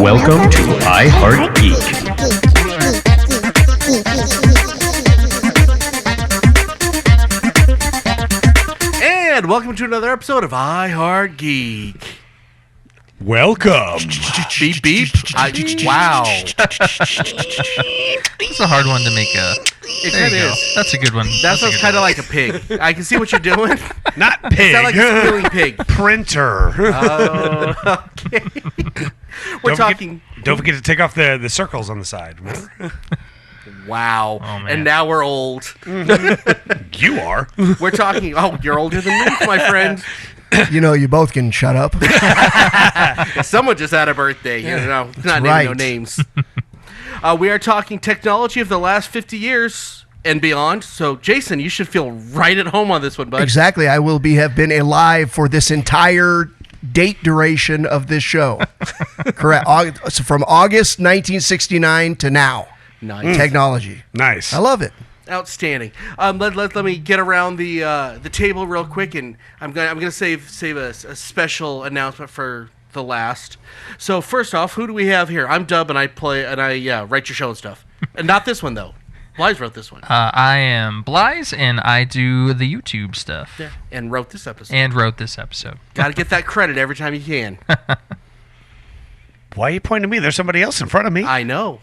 Welcome to iHeartGeek. And welcome to another episode of iHeartGeek. Welcome. Beep, beep. Wow. It's a hard one to make a... There you go. That's a good one. That sounds kind of like a pig. I can see what you're doing. Not pig. It sounds like a squealing pig. Printer. Oh, okay. Don't forget to take off the circles on the side. Wow. Oh, man. And now we're old. You are. We're talking... Oh, you're older than me, my friend. You know, you both can shut up. Someone just had a birthday. You know, not naming no names. We are talking technology of the last 50 years and beyond. So, Jason, you should feel right at home on this one, bud. Exactly. I will have been alive for this entire date duration of this show. Correct. So from August 1969 to now. Nice. Technology. Nice. I love it. Outstanding. Let me get around the table real quick, and I'm gonna save a special announcement for the last. So first off, who do we have here? I'm Dub, and I write your show and stuff. And not this one though. Blythe wrote this one. I am Blythe, and I do the YouTube stuff. Yeah. And wrote this episode. Got to get that credit every time you can. Why are you pointing at me? There's somebody else in front of me. I know.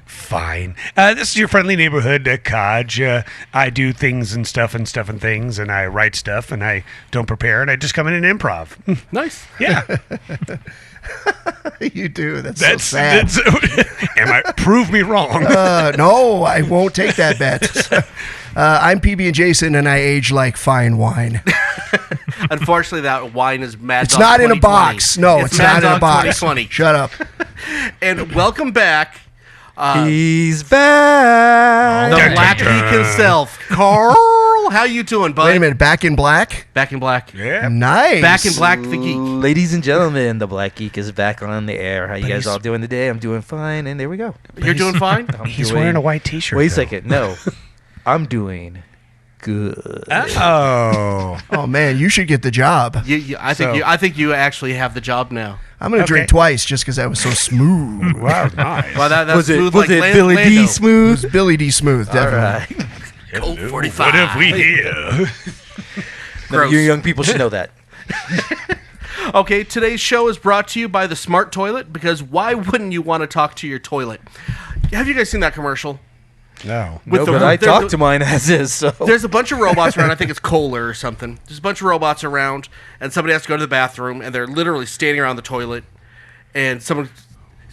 Fine. This is your friendly neighborhood Kaj. I do things and stuff and things, and I write stuff, and I don't prepare, and I just come in and improv. Nice. Yeah. You do. That's so sad. Prove me wrong. No, I won't take that bet. I'm PB&Jason, and I age like fine wine. Unfortunately, that wine is Mad It's Dog not in a 2020. box. No, it's Mad not in a Dog box. 2020. Shut up. And welcome back, He's back. the Okay. Black Geek himself, Carl. How you doing, bud? Wait a minute. Back in black? Back in Black. Yeah. Nice. Back in Black, the Geek. Ladies and gentlemen, the Black Geek is back on the air. How you guys all doing today? I'm doing fine, and there we go. You're doing fine? He's wearing a white T-shirt. Wait a though. second. No, I'm doing good. Oh. Oh, man. You should get the job. I think you actually have the job now. I'm going to drink twice just because that was so smooth. Wow, nice. Well, that's Was smooth it like Billy Lando. D. It Smooth? was Billy D. Smooth, All definitely. right. Colt Hello, 45. What have we here? No, Gross. you young people should know that. Okay, today's show is brought to you by the Smart Toilet, because why wouldn't you want to talk to your toilet? Have you guys seen that commercial? No. With No, the- but I there- talk to mine as is. So There's a bunch of robots around. I think it's Kohler or something. There's a bunch of robots around, and somebody has to go to the bathroom, and they're literally standing around the toilet, and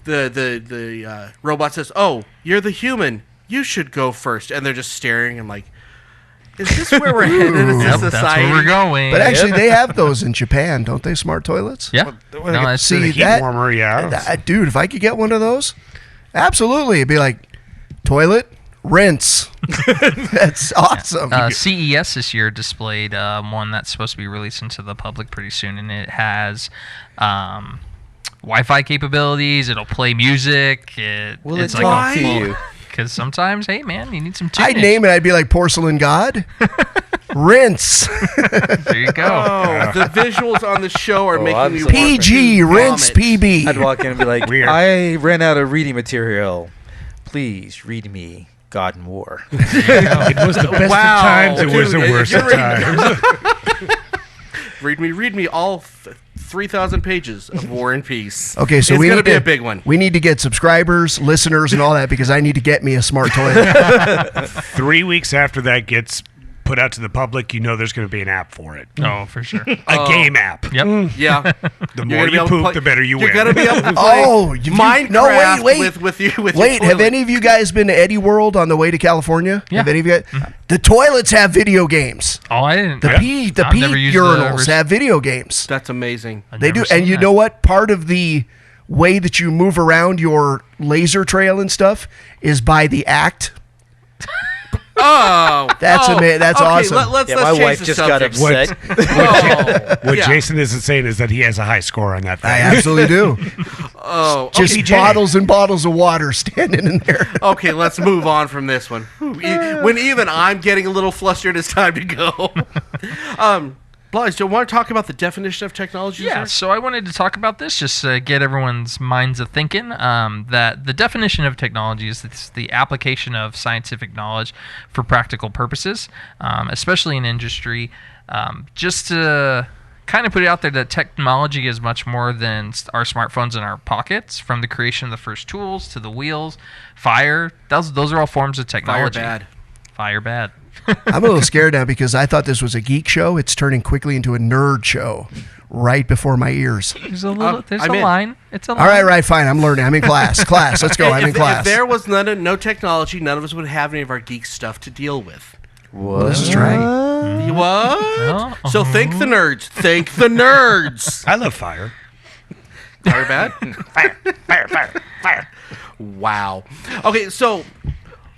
the robot says, "Oh, you're the human. You should go first." And they're just staring and like, is this where we're headed as a Yep, society? that's where we're going. But actually, they have those in Japan, don't they? Smart toilets? yeah. No, that's See, The heat that- warmer, yeah. Dude, if I could get one of those, absolutely. It'd be like, toilet, rinse. That's awesome. CES this year displayed one that's supposed to be released into the public pretty soon, and it has Wi-Fi capabilities. It'll play music. will it's it like talk to you? Because sometimes, hey man, you need some tunage. I'd name it, I'd be like Porcelain God. Rinse. There you go. Oh, the visuals on the show are making I'm me so want PG, to rinse, vomit. PB. I'd walk in and be like, Weird. I ran out of reading material. Please read me God and War. It was the best Wow. of times. It was the Dude, worst you're of times. Read me all 3,000 pages of War and Peace. Okay, so it's we gonna need be to a big one. We need to get subscribers, listeners, and all that because I need to get me a smart toilet. 3 weeks after that gets put out to the public, you know there's going to be an app for it. Oh, for sure. A game app. Yep. Yeah. The You're more gonna be you able to poop, play- the better you win. You're gonna be able to play Oh, Minecraft no, wait. with your Wait, have toilet. any of you guys been to Eddie World on the way to California? Yeah. Have any of you guys? The toilets have video games. Oh, I didn't. The pee I've never used urinals have video games. That's amazing. I've They never do, seen and you that. know what? Part of the way that you move around your laser trail and stuff is by the act. Oh, That's that's okay, awesome. Let's Yeah, my change wife the just got subject. upset. Oh, What yeah. Jason isn't saying is that he has a high score on that thing. I absolutely do. Oh, Just okay. bottles and bottles of water standing in there. Okay, let's move on from this one. When even I'm getting a little flustered, it's time to go. Blaze, do you want to talk about the definition of technology? Yeah, so I wanted to talk about this just to get everyone's minds a thinking. That the definition of technology is the application of scientific knowledge for practical purposes, especially in industry. Just to kind of put it out there that technology is much more than our smartphones in our pockets. From the creation of the first tools to the wheels, fire. Those are all forms of technology. Fire bad. I'm a little scared now because I thought this was a geek show. It's turning quickly into a nerd show right before my ears. There's a line. It's a line. All right, fine. I'm learning. I'm in class. Let's go. I'm in class. If there was no technology, none of us would have any of our geek stuff to deal with. Well, this is right. What? No. So thank the nerds. Thank the nerds. I love fire. Fire bad? Fire. Wow. Okay, so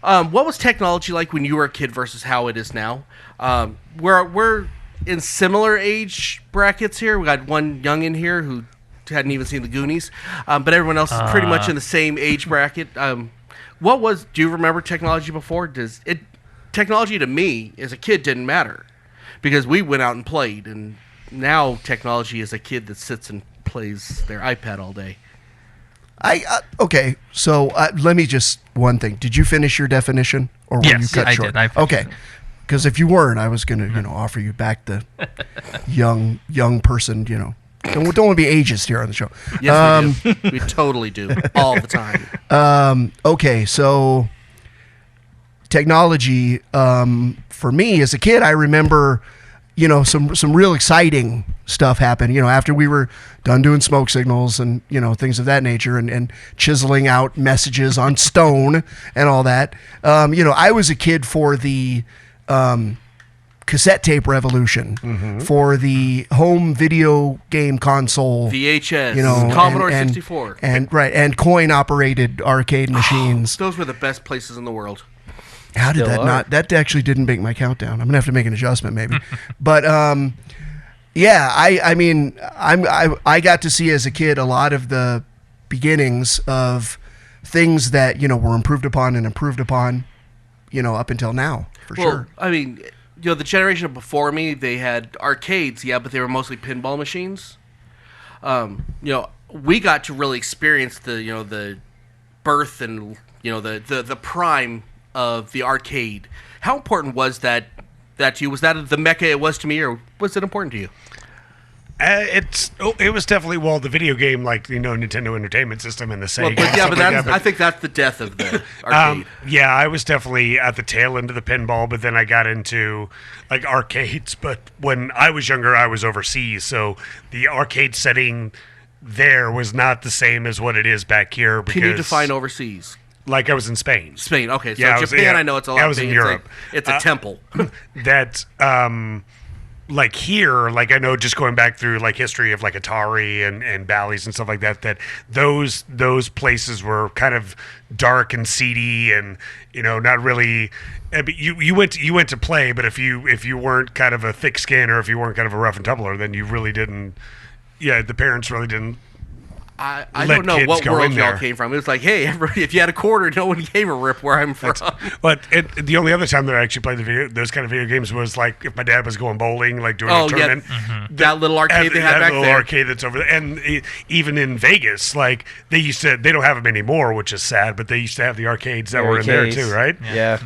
what was technology like when you were a kid versus how it is now? We're in similar age brackets here. We got one youngin here who hadn't even seen the Goonies, but everyone else is pretty much in the same age bracket. Do you remember technology before? Technology to me as a kid didn't matter because we went out and played, and now technology is a kid that sits and plays their iPad all day. Okay, so let me just one thing. Did you finish your definition, or were you cut short? I did. Okay, because if you weren't, I was going to offer you back the young person. Don't want to be ageist here on the show. Yes, we do. We totally do all the time. Okay, so technology for me as a kid, I remember some real exciting stuff happened, after we were done doing smoke signals and, things of that nature and chiseling out messages on stone and all that. I was a kid for the cassette tape revolution, for the home video game console. VHS, Commodore 64. And coin operated arcade machines. Those were the best places in the world. How did that actually didn't make my countdown. I'm going to have to make an adjustment maybe. But yeah, I got to see as a kid a lot of the beginnings of things that, were improved upon, up until now, for sure. I mean, the generation before me, they had arcades, but they were mostly pinball machines. We got to really experience the birth and, the prime of the arcade. How important was that to you? Was that the mecca it was to me, or was it important to you? It was definitely the video game, Nintendo Entertainment System and the Sega. I think that's the death of the arcade. I was definitely at the tail end of the pinball, but then I got into arcades. But when I was younger, I was overseas, so the arcade setting there was not the same as what it is back here. Can you define overseas? I was in Spain. Spain, okay. So Japan, I know it's a lot. I was in Europe. It's a temple. That, here, I know just going back through history of Atari and Bally's and stuff like that, that those places were kind of dark and seedy and not really. You went to play, but if you weren't kind of a thick skin or if you weren't kind of a rough and tumbler, then you really didn't. Yeah, the parents really didn't. I don't know what world y'all came from. It was like, hey, if you had a quarter, no one gave a rip where I'm from. But the only other time that I actually played those kind of video games was if my dad was going bowling, doing a tournament. Yeah. That little arcade they had back there. That little arcade that's over there. And even in Vegas, they don't have them anymore, which is sad, but they used to have the arcades that were in there too, right? Yeah.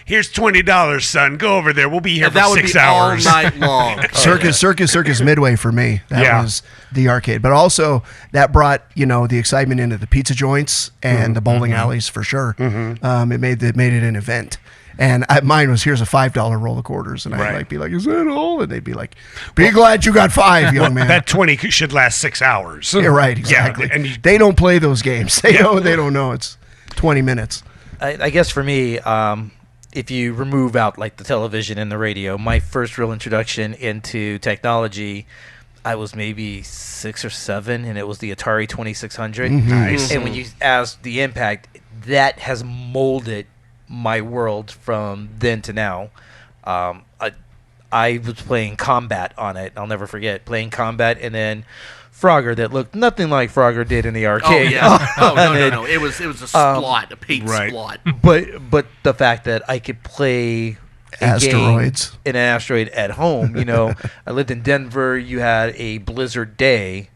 Here's $20, son. Go over there. We'll be here for 6 hours. All night long. Circus Midway for me. That was the arcade. But also, that brought the excitement into the pizza joints and the bowling alleys for sure. It made it an event. And mine was, here's a $5 roll of quarters, and I'd be like, is that all? And they'd be like, be glad you got 5, young man. That 20 should last 6 hours. Yeah, right, exactly. Yeah, and they don't play those games. They don't know it's 20 minutes. I guess for me, if you remove out the television and the radio, my first real introduction into technology, I was maybe 6 or 7, and it was the Atari 2600. Nice. And when you ask the impact, that has molded my world from then to now. I was playing Combat on it. I'll never forget playing Combat, and then Frogger that looked nothing like Frogger did in the arcade. Oh yeah. No. It was a splot, a paint splot. But the fact that I could play Asteroids. an asteroid at home. I lived in Denver. You had a blizzard day.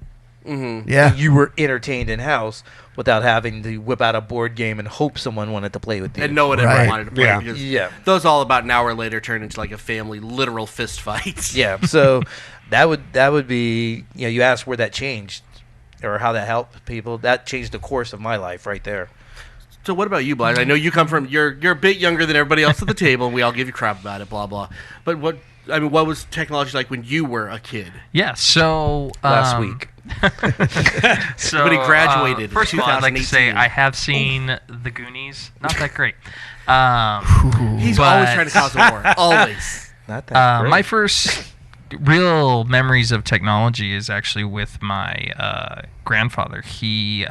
Yeah. And you were entertained in house without having to whip out a board game and hope someone wanted to play with you. And no one ever Right. wanted to play. Yeah. Because those all about an hour later turn into like a family literal fist fight. Yeah, so that would be, you asked where that changed or how that helped people. That changed the course of my life right there. So what about you, Blythe? I know you come from you're a bit younger than everybody else at the table, and we all give you crap about it, blah blah. But what was technology like when you were a kid? Yeah, so Last week. So When he graduated in first of all, I'd like to say 2018. I have seen The Goonies. Not that great. He's but- always trying to cause a war. Always. Not that great. my first real memories of technology is actually with my grandfather. He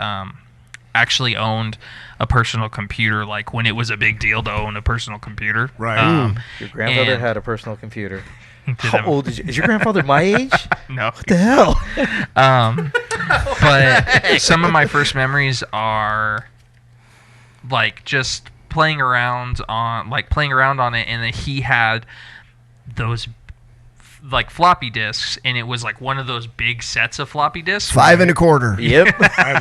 actually owned a personal computer, like when it was a big deal to own a personal computer. Right. Your grandfather and- had a personal computer. Did How have- old is your grandfather? My age? No. What the hell? But some of my first memories are like just playing around on it, and then he had those like floppy disks, and it was like one of those big sets of floppy disks 5 1/4. Yep.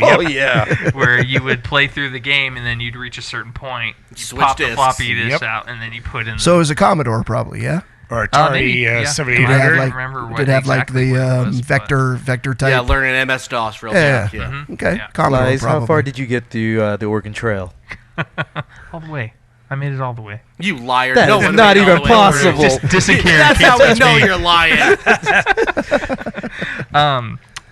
Oh yeah. where you would play through the game, and then you'd reach a certain point, you Switch pop the discs. floppy disk Yep. out, and then you put in. So it was a Commodore, probably, yeah. Or maybe, Atari yeah. Did it 7800. have don't like, remember what did it have like exactly the what it was, vector type? Yeah, learning MS-DOS real Yeah. quick. Yeah. Okay, Yeah. Commodore, Lies, probably. how far did you get through the Oregon Trail? all the way. I made it all the way. You liar. That no is one not made it all even the way over. possible. Just disappeared. That's how we know you're lying.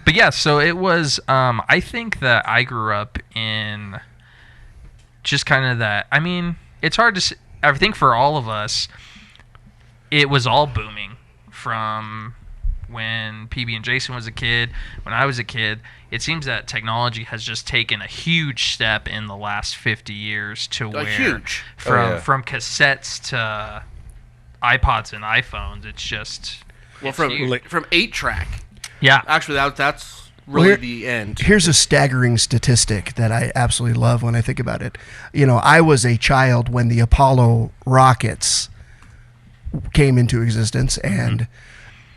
But yeah, so it was. I think that I grew up in just kind of that. I mean, it's hard to. I think for all of us, it was all booming from when PB&Jason was a kid, when I was a kid. It seems that technology has just taken a huge step in the last 50 years to where huge. from cassettes to iPods and iPhones. It's just Well, it's from huge. 8-track. Yeah. Actually, that's really here- the end. Here's a staggering statistic that I absolutely love when I think about it. I was a child when the Apollo rockets came into existence, and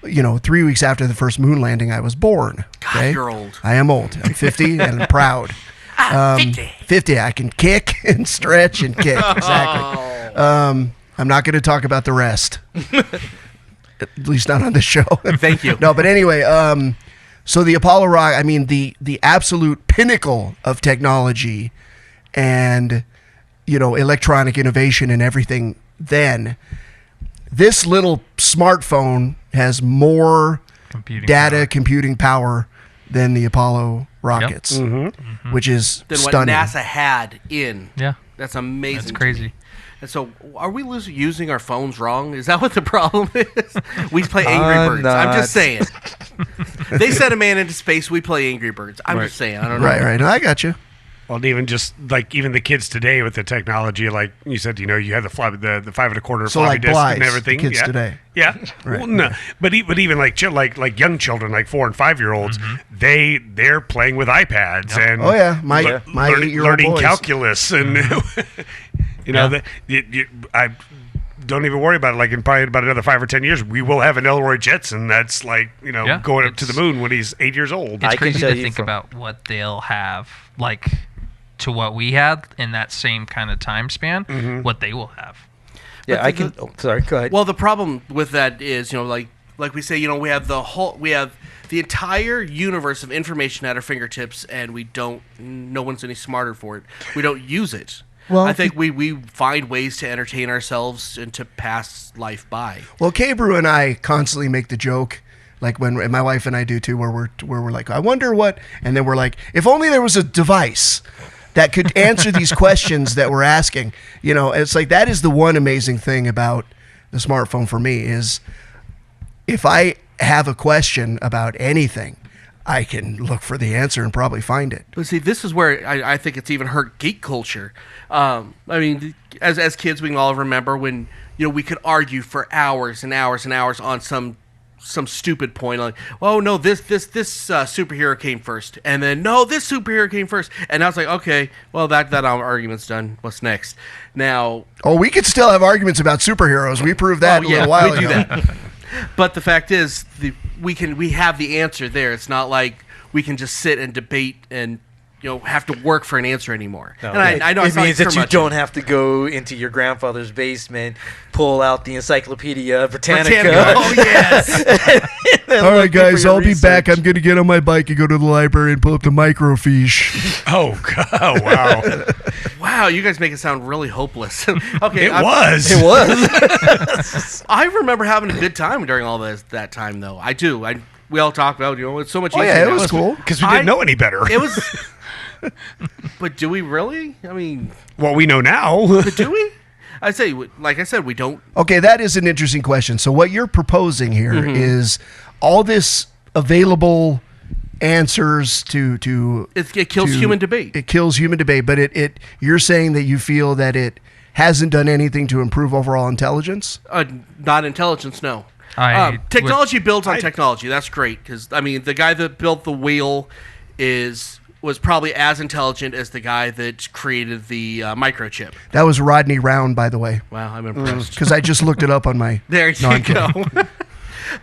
3 weeks after the first moon landing, I was born. God, you're old. I am old. I'm 50 and I'm proud. 50. I can kick and stretch and kick. Exactly. I'm not going to talk about the rest. At least not on this show. Thank you. No, but anyway, so the Apollo rocket, I mean, the absolute pinnacle of technology and, electronic innovation and everything then. This little smartphone has more Computing data power. computing power than the Apollo rockets, which is Than what stunning. NASA had in. Yeah. That's amazing. That's to crazy. me. And so, are we using our phones wrong? Is that what the problem is? We play Angry Birds. I'm just saying. They sent a man into space. We play Angry Birds. I'm just saying. I don't know. Right. No, I got you. Well, and even just like even the kids today with the technology, like you said, you have the 5 1/4 So floppy like disk Blythe's, and everything. the kids yeah. today. Yeah. Well, no, but even like young children, like 4 and 5 year olds, they're playing with iPads and Oh yeah, my learning 8-year-old boys. calculus and I don't even worry about it. Like in probably about another 5 or 10 years, we will have an Elroy Jetson that's like Yeah, going up to the it's- moon when he's 8 years old. It's I can crazy tell to you think from- about what they'll have, like, to what we had in that same kind of time span, what they will have. Yeah, But I can. Sorry, go ahead. Well, the problem with that is, like we say, we have the entire universe of information at our fingertips, and no one's any smarter for it. We don't use it. Well, I think we find ways to entertain ourselves and to pass life by. Well, K-Brew and I constantly make the joke, like and my wife and I do too, where we're like, I wonder what, and then we're like, if only there was a device that could answer these questions that we're asking. It's like that is the one amazing thing about the smartphone for me is if I have a question about anything, I can look for the answer and probably find it. But see, this is where I think it's even hurt geek culture. I mean, as kids, we can all remember when we could argue for hours and hours and hours on some some stupid point like, oh no, this superhero came first, and then no, this superhero came first, and I was like, okay, well that argument's done. What's next? Now, we could still have arguments about superheroes. We proved that a little while ago. We do that. But the fact is, we have the answer there. It's not like we can just sit and debate and have to work for an answer anymore. No, and I know it means that you don't have to go into your grandfather's basement, pull out the Encyclopedia Britannica. Oh yes. All right, guys, I'll be back. I'm going to get on my bike and go to the library and pull up the microfiche. Oh, God, wow. Wow, you guys make it sound really hopeless. Okay, It was. I remember having a good time during all that time, though. I do. We all talk about, it's so much easier. Oh, yeah, it now. was cool. Because we didn't know any better. It was... But do we really? I mean... Well, we know now. But do we? Like I said, we don't... Okay, that is an interesting question. So what you're proposing here is all this available answers to it kills human debate. It kills human debate, but you're saying that you feel that it hasn't done anything to improve overall intelligence? Not intelligence, no. Technology builds on technology. That's great because the guy that built the wheel was probably as intelligent as the guy that created the microchip. That was Rodney Round, by the way. Wow, I'm impressed. Because I just looked it up on my... There you go.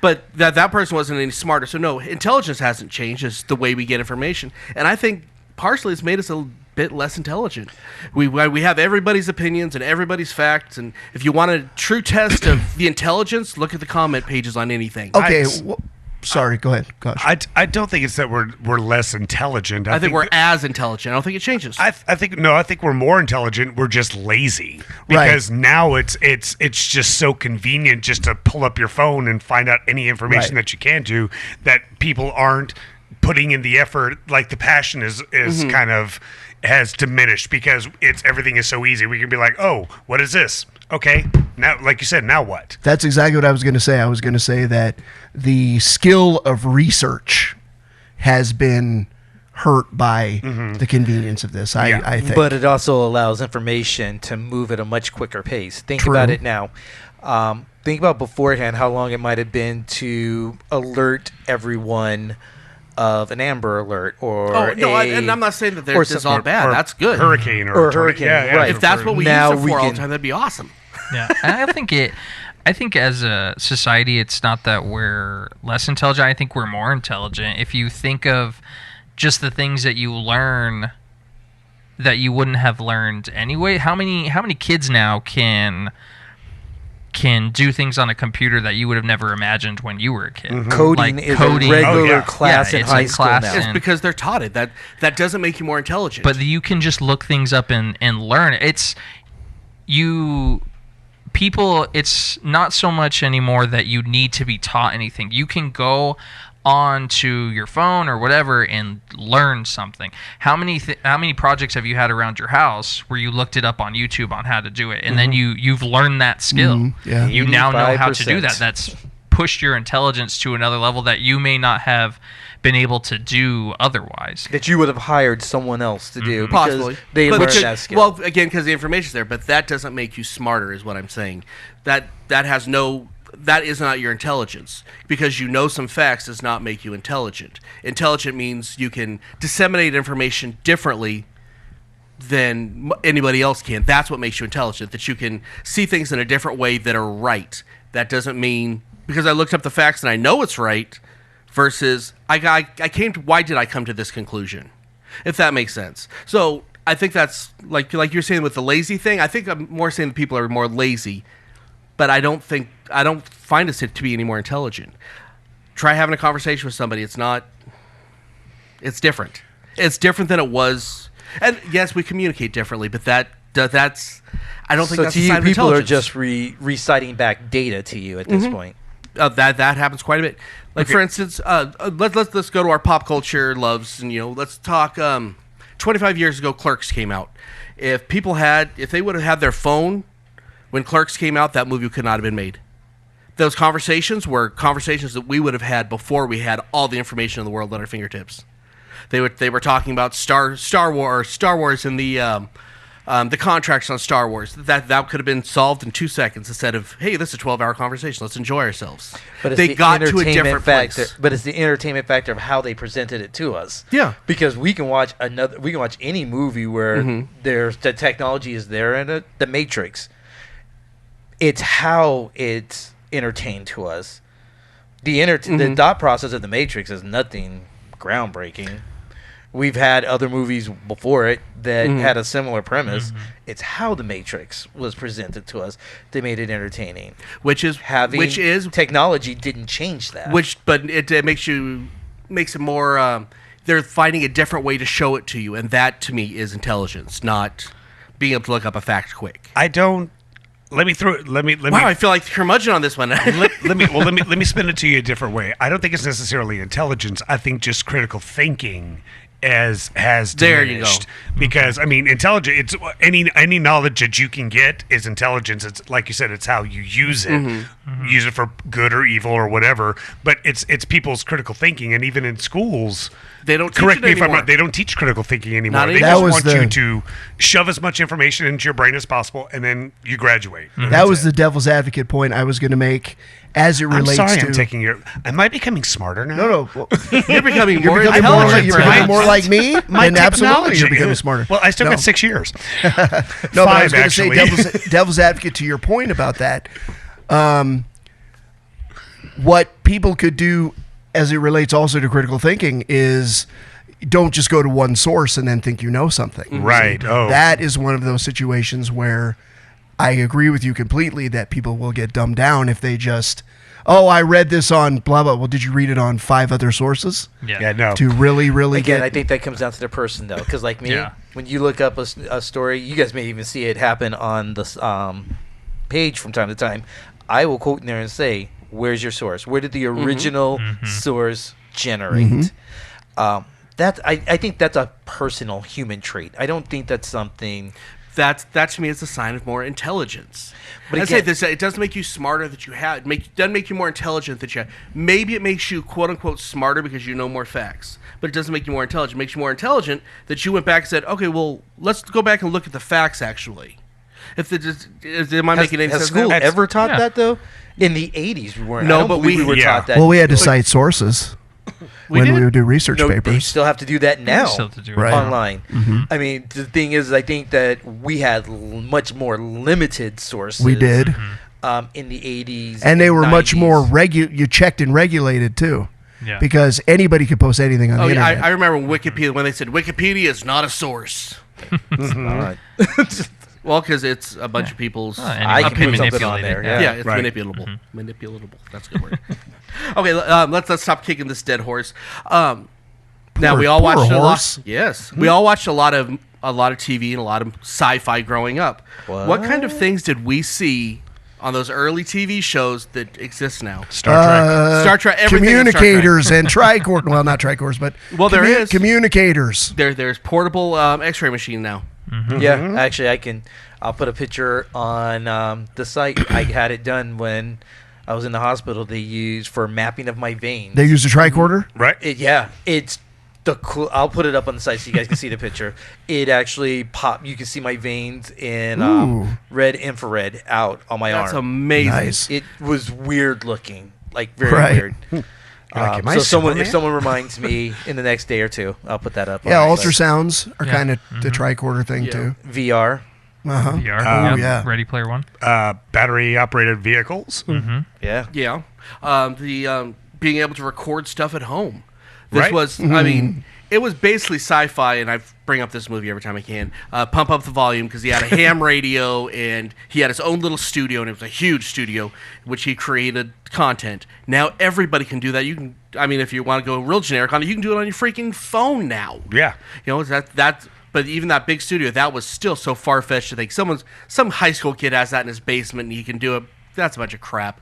But that person wasn't any smarter. So no, intelligence hasn't changed. It's the way we get information. And I think partially it's made us a bit less intelligent. We have everybody's opinions and everybody's facts. And if you want a true test of the intelligence, look at the comment pages on anything. Okay, sorry, go ahead. Gosh. I don't think it's that we're less intelligent. I think we're as intelligent. I don't think it changes. I think we're more intelligent. We're just lazy because now it's just so convenient just to pull up your phone and find out any information that you can do, that people aren't putting in the effort. Like the passion is kind of has diminished because everything is so easy. We can be like, oh, what is this? Okay, now, like you said, now what? That's exactly what I was going to say. I was going to say that the skill of research has been hurt by the convenience of this, I think. But it also allows information to move at a much quicker pace. Think about it now. Think about beforehand how long it might have been to alert everyone of an Amber Alert and I'm not saying that this is all bad. That's good. Hurricane or hurricane. Yeah, right. If that's what we use it for all the time, that'd be awesome. Yeah, and I think as a society, it's not that we're less intelligent. I think we're more intelligent. If you think of just the things that you learn that you wouldn't have learned anyway, how many kids now can do things on a computer that you would have never imagined when you were a kid. Coding is a regular class in high school now. It's because they're taught it. That doesn't make you more intelligent. But you can just look things up and learn. It's not so much anymore that you need to be taught anything. You can go on to your phone or whatever and learn something. How many projects have you had around your house where you looked it up on YouTube on how to do it, and then you've learned that skill? Yeah. You now know how to do that. That's pushed your intelligence to another level that you may not have been able to do otherwise. That you would have hired someone else to do. Possibly. They learned that skill. Well, again, because the information's there, but that doesn't make you smarter is what I'm saying. That is not your intelligence. Because you know some facts does not make you intelligent. Intelligent means you can disseminate information differently than anybody else can. That's what makes you intelligent, that you can see things in a different way that are right. That doesn't mean, because I looked up the facts and I know it's right, versus why did I come to this conclusion? If that makes sense. So I think that's, like you're saying with the lazy thing, I think I'm more saying that people are more lazy, but I don't find us to be any more intelligent. Try having a conversation with somebody. It's different. It's different than it was. And yes, we communicate differently, but that's I don't think that's a sign of intelligence. So to you, people are just reciting back data to you at this point. That happens quite a bit. Like for instance, let's go to our pop culture loves, and let's talk. 25 years ago, Clerks came out. If they would have had their phone when Clerks came out, that movie could not have been made. Those conversations were conversations that we would have had before we had all the information in the world at our fingertips. They were talking about Star Wars and the the contracts on Star Wars. That could have been solved in 2 seconds instead of, hey, this is a 12-hour conversation. Let's enjoy ourselves. But it's they the got to a entertainment different factor. place. But it's the entertainment factor of how they presented it to us. Yeah. Because we can watch any movie where there's the technology is there in it. The Matrix. It's how it's entertained to us. The thought process of the Matrix is nothing groundbreaking. We've had other movies before it that had a similar premise. It's how the Matrix was presented to us that made it entertaining. Which is technology didn't change that. But it makes it more. They're finding a different way to show it to you, and that to me is intelligence, not being able to look up a fact quick. I don't. Let me. Wow, I feel like curmudgeon on this one. let me spin it to you a different way. I don't think it's necessarily intelligence. I think just critical thinking has diminished. There you go. Because I mean, intelligence. It's any knowledge that you can get is intelligence. It's like you said. It's how you use it. Use it for good or evil or whatever. But it's people's critical thinking, and even in schools, they don't. Correct me if I'm anymore. wrong. They don't teach critical thinking anymore. They That just was want the- you to shove as much information into your brain as possible, and then you graduate. That was the devil's advocate point I was going to make as it relates I'm sorry, to. I'm taking your. Am I becoming smarter now? No. Well, You're becoming more you're becoming more like, intelligent. you're becoming perhaps. more like me. My then absolutely, you're technology. becoming smarter. Well, I still No. got 6 years. No, but I was 5 going to say actually. devil's advocate to your point about that. What people could do as it relates also to critical thinking is don't just go to one source and then think you know something. Right. Oh. That is one of those situations where I agree with you completely that people will get dumbed down if they just, I read this on blah, blah. Well, did you read it on 5 other sources? Yeah. No. To really Again, get... I think that comes down to the person, though. Because like me, Yeah. when you look up a story, you guys may even see it happen on the page from time to time. I will quote in there and say, where's your source? Where did the original source generate? I think that's a personal human trait. I don't think that's something... That to me is a sign of more intelligence. But I'd say again- this: it doesn't make you smarter that you have. Doesn't make you more intelligent that you have. Maybe it makes you quote unquote smarter because you know more facts. But it doesn't make you more intelligent. It makes you more intelligent that you went back and said, okay, well, let's go back and look at the facts actually. Am I making any Has sense? school now? ever taught Yeah. that, though? In the 80s, we weren't. No, I don't but believe we were yeah. taught that. Well, we had to cite sources when did? we would do research No, they papers. still have to do that now. Still to do it Right. now. Online. I mean, the thing is, I think that we had much more limited sources. We did. In the 80s. And they were much 90s. more you checked and regulated too. Yeah. Because anybody could post anything on Oh the yeah, internet. I remember when they said Wikipedia is not a source. Alright. Well, because it's a bunch of people's I can put something on manipulated. there. Yeah, it's Right. manipulatable. Manipulatable. That's a good word. Okay, let's stop kicking this dead horse. Now we all poor watched a lot. horse. Yes, we all watched a lot of TV and a lot of sci-fi growing up. What kind of things did we see on those early TV shows that exist now? Star Trek. Star Trek. Everything in Star Trek. Communicators and tricorders. Well, not tricorders, but Well, there is. communicators. There's portable X-ray machine now. Yeah, actually, I'll put a picture on the site. I had it done when I was in the hospital. They used for mapping of my veins. They use a tricorder. Right. It's the cool. I'll put it up on the site so you guys can see the picture. It actually pop. You can see my veins in Ooh. red infrared out on my That's arm. amazing. Nice. It was weird looking, like very Right. weird. Like, am I So Superman? if someone reminds me in the next day or two, I'll put that up. Yeah, on the site. ultrasounds are Yeah. kind of the tricorder thing Yeah. too. VR. Uh-huh. VR. Oh, Yep. yeah. Ready Player One. Battery operated vehicles. Yeah. Yeah. The being able to record stuff at home. This Right. was, I mean, it was basically sci-fi, and I bring up this movie every time I can. Pump Up the Volume, because he had a ham radio, and he had his own little studio, and it was a huge studio, which he created content. Now everybody can do that. You can, I mean, if you want to go real generic on it, you can do it on your freaking phone now. Yeah. You know, that's. But even that big studio, that was still so far-fetched to think some high school kid has that in his basement and he can do it. That's a bunch of crap.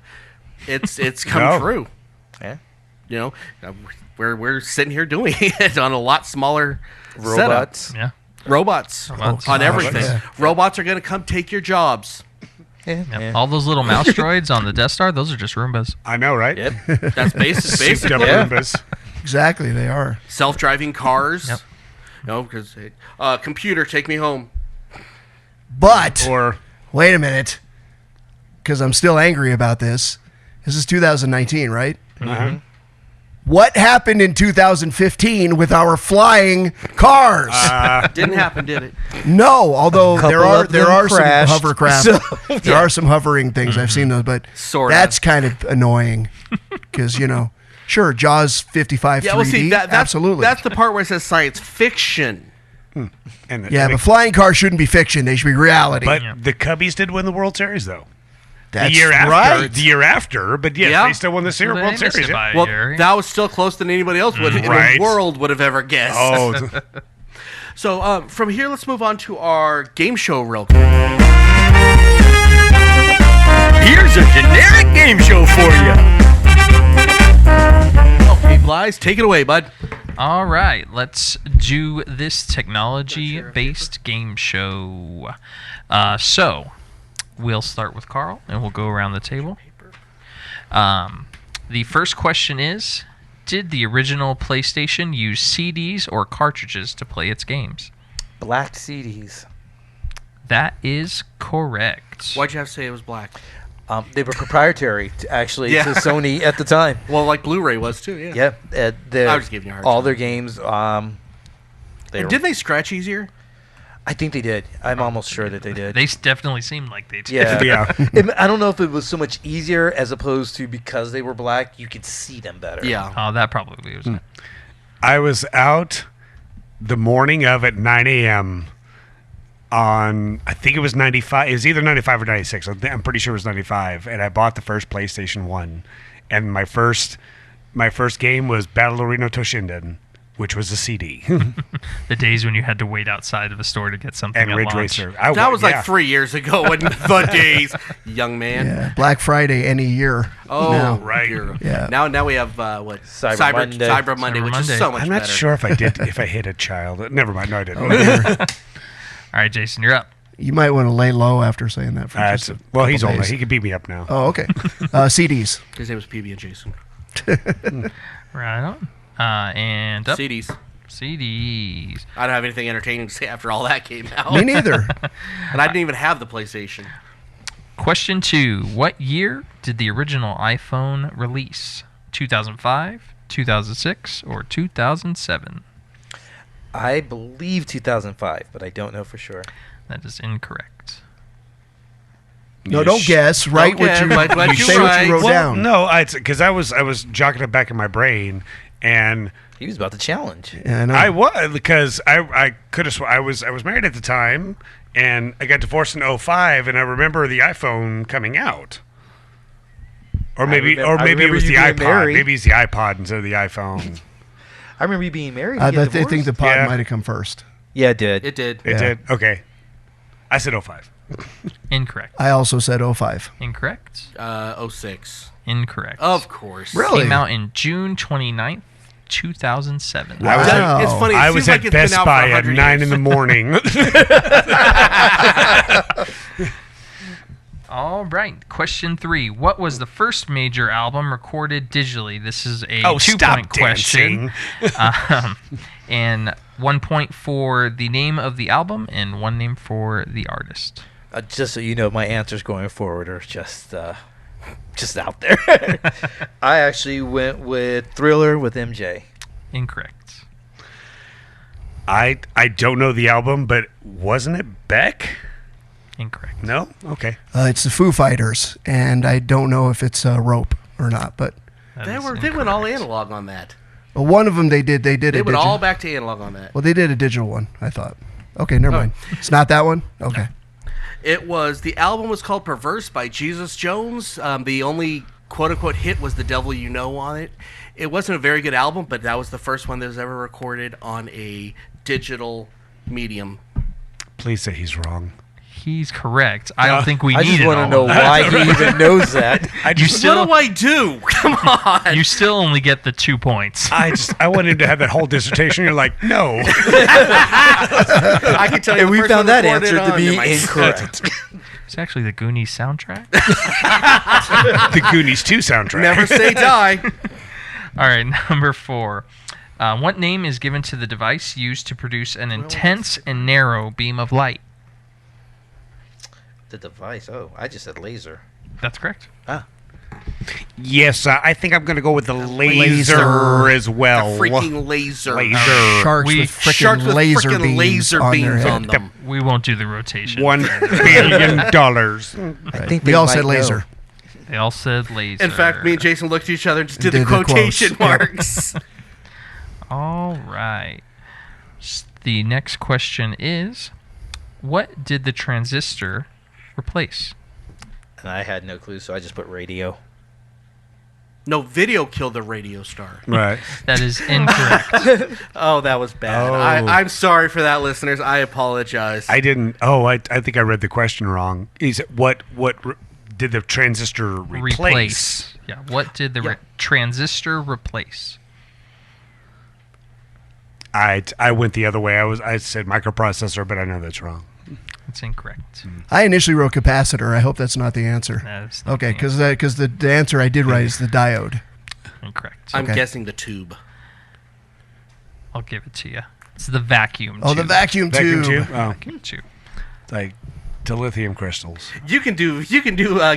It's come No. true. Yeah. You know, we're sitting here doing it on a lot smaller setup. Robots. Yeah. Robots Robots. on Oh, everything. yeah. Robots are going to come take your jobs. Yeah. Yep. Yeah. All those little mouse droids on the Death Star, those are just Roombas. I know, right? Yep. That's Souped up basically Yeah. Roombas. Exactly, they are. self-driving cars. Yep. You know, because computer, take me home. But Or wait a minute, because I'm still angry about this. This is 2019, right? uh-huh. What happened in 2015 with our flying cars? Didn't happen, did it? No, although Couple there of them are some crashed, hovercraft. so- There are some hovering things. I've seen those, but Sorta. that's kind of annoying because sure, Jaws 55 Yeah, 3D, well, see, that's, absolutely. That's the part where it says science fiction. and yeah, but flying cars shouldn't be fiction; they should be reality. but the Cubbies did win the World Series though. that's The year after, right. but yes, Yeah. they still won the Well, World they missed Series. it Yeah. by a Well, year. that was still closer than anybody else would in Right. the world would have ever guessed. Oh, So from here, let's move on to our game show real quick. Here's a generic game show for you. Okay, Blythe, take it away, bud. All right, let's do this technology-based game show. So, we'll start with Carl, and we'll go around the table. The first question is, did the original PlayStation use CDs or cartridges to play its games? Black CDs. That is correct. Why'd you have to say it was black? They were proprietary, to Yeah. Sony at the time. Well, like Blu-ray was too, yeah. Yep. I was just giving you a hard all time. their games. Didn't they scratch easier? I think they did. I'm almost sure that they did. They definitely seemed like they did. Yeah. yeah. I don't know if it was so much easier as opposed to because they were black, you could see them better. Yeah. Oh, that probably was. I was out the morning of at 9 a.m. on, I think it was 95. It was either 95 or 96. I'm pretty sure it was 95. And I bought the first PlayStation 1. And my first game was Battle Arena Toshinden, which was a CD. The days when you had to wait outside of a store to get something and at Ridge launch. Racer. That was yeah. like 3 years ago in the days, young man. Yeah, Black Friday any year. Oh, now. right. dear. Yeah. Now we have what Cyber Monday. Cyber Monday, Cyber which Monday. is so much I'm not better. sure if I hit a child. Never mind. No, I didn't. All right, Jason, you're up. You might want to lay low after saying that for just a well, he's couple older. days. He can beat me up now. Oh, okay. CDs. His name was PB&Jason. Right on. And up. CDs. CDs. I don't have anything entertaining to say after all that came out. Me neither. And I didn't even have the PlayStation. Question 2. What year did the original iPhone release? 2005, 2006, or 2007? I believe 2005, but I don't know for sure. That is incorrect. No, don't guess. Write what guess. you, What you say what write. you wrote Well, down. no, because I was jogging it back in my brain, and He was about to challenge. Yeah, I know. I was because I could have. I was married at the time, and I got divorced in 2005, and I remember the iPhone coming out. Or maybe remember it was you the being iPod. married. Maybe it's the iPod instead of the iPhone. I remember you being married. I You get think the divorced? pod Yeah. might have come first. Yeah, it did. It did. It Yeah. did. Okay, I said 2005. Incorrect. I also said 05. Incorrect. 06. Incorrect. Of course. Really? Came out in June 29th, 2007. I was Wow. It's funny. It I seems was like at it's been Best out for Buy at 100 9 in years. the morning. All right. Question 3. What was the first major album recorded digitally? This is a Oh, 2-point stop question. dancing. And 1 point for the name of the album and 1 name for the artist. Just so you know, my answers going forward are just out there. I actually went with Thriller with MJ. Incorrect. I don't know the album, but wasn't it Beck? Incorrect. No. Okay. It's the Foo Fighters, and I don't know if it's Rope or not, but That They is went all incorrect. analog on that. well, one of them they did. They did They a went digital. all back to analog on that. Well, they did a digital one. I thought. Okay, never Oh. mind. It's not that one. Okay. The album was called Perverse by Jesus Jones. The only quote unquote hit was The Devil You Know on it. It wasn't a very good album, but that was the first one that was ever recorded on a digital medium. Please say he's wrong. He's correct. I don't think we I need just it want to all. know why he even knows that. You still, What do I do? Come on. you still only get the 2 points. I wanted him to have that whole dissertation. You're like, no. I can tell you. And the we first found one that recorded answer to on be my- incorrect. It's actually the Goonies soundtrack. The Goonies 2 soundtrack. Never say die. All right, number 4. What name is given to the device used to produce an intense and narrow beam of light? The device. Oh, I just said laser. That's correct. Ah. Yes, I think I'm going to go with the laser as well. Freaking laser. Sharks We- with Sharks freaking with laser frickin' beams, laser on, beams their on head. them. We won't do the rotation. $1 billion. I think We they all might said know. laser. They all said laser. In fact, me and Jason looked at each other and just did the Did the quotation quotes. marks. All right. The next question is, what did the transistor replace? And I had no clue, so I just put radio. No, video killed the radio star. Right. That is incorrect. Oh, that was bad. Oh. I'm sorry for that, listeners. I apologize. I didn't. Oh, I think I read the question wrong. Is it what did the transistor replace? Yeah. What did the transistor replace? I went the other way. I said microprocessor, but I know that's wrong. It's incorrect. I initially wrote capacitor. I hope that's not the answer. That is not Okay, the because the answer I did write is the diode. incorrect. I'm Okay. guessing the tube. I'll give it to you. It's the vacuum Oh, tube. the vacuum Vacuum tube. tube. Oh, Vacuum tube. like dilithium crystals. You can do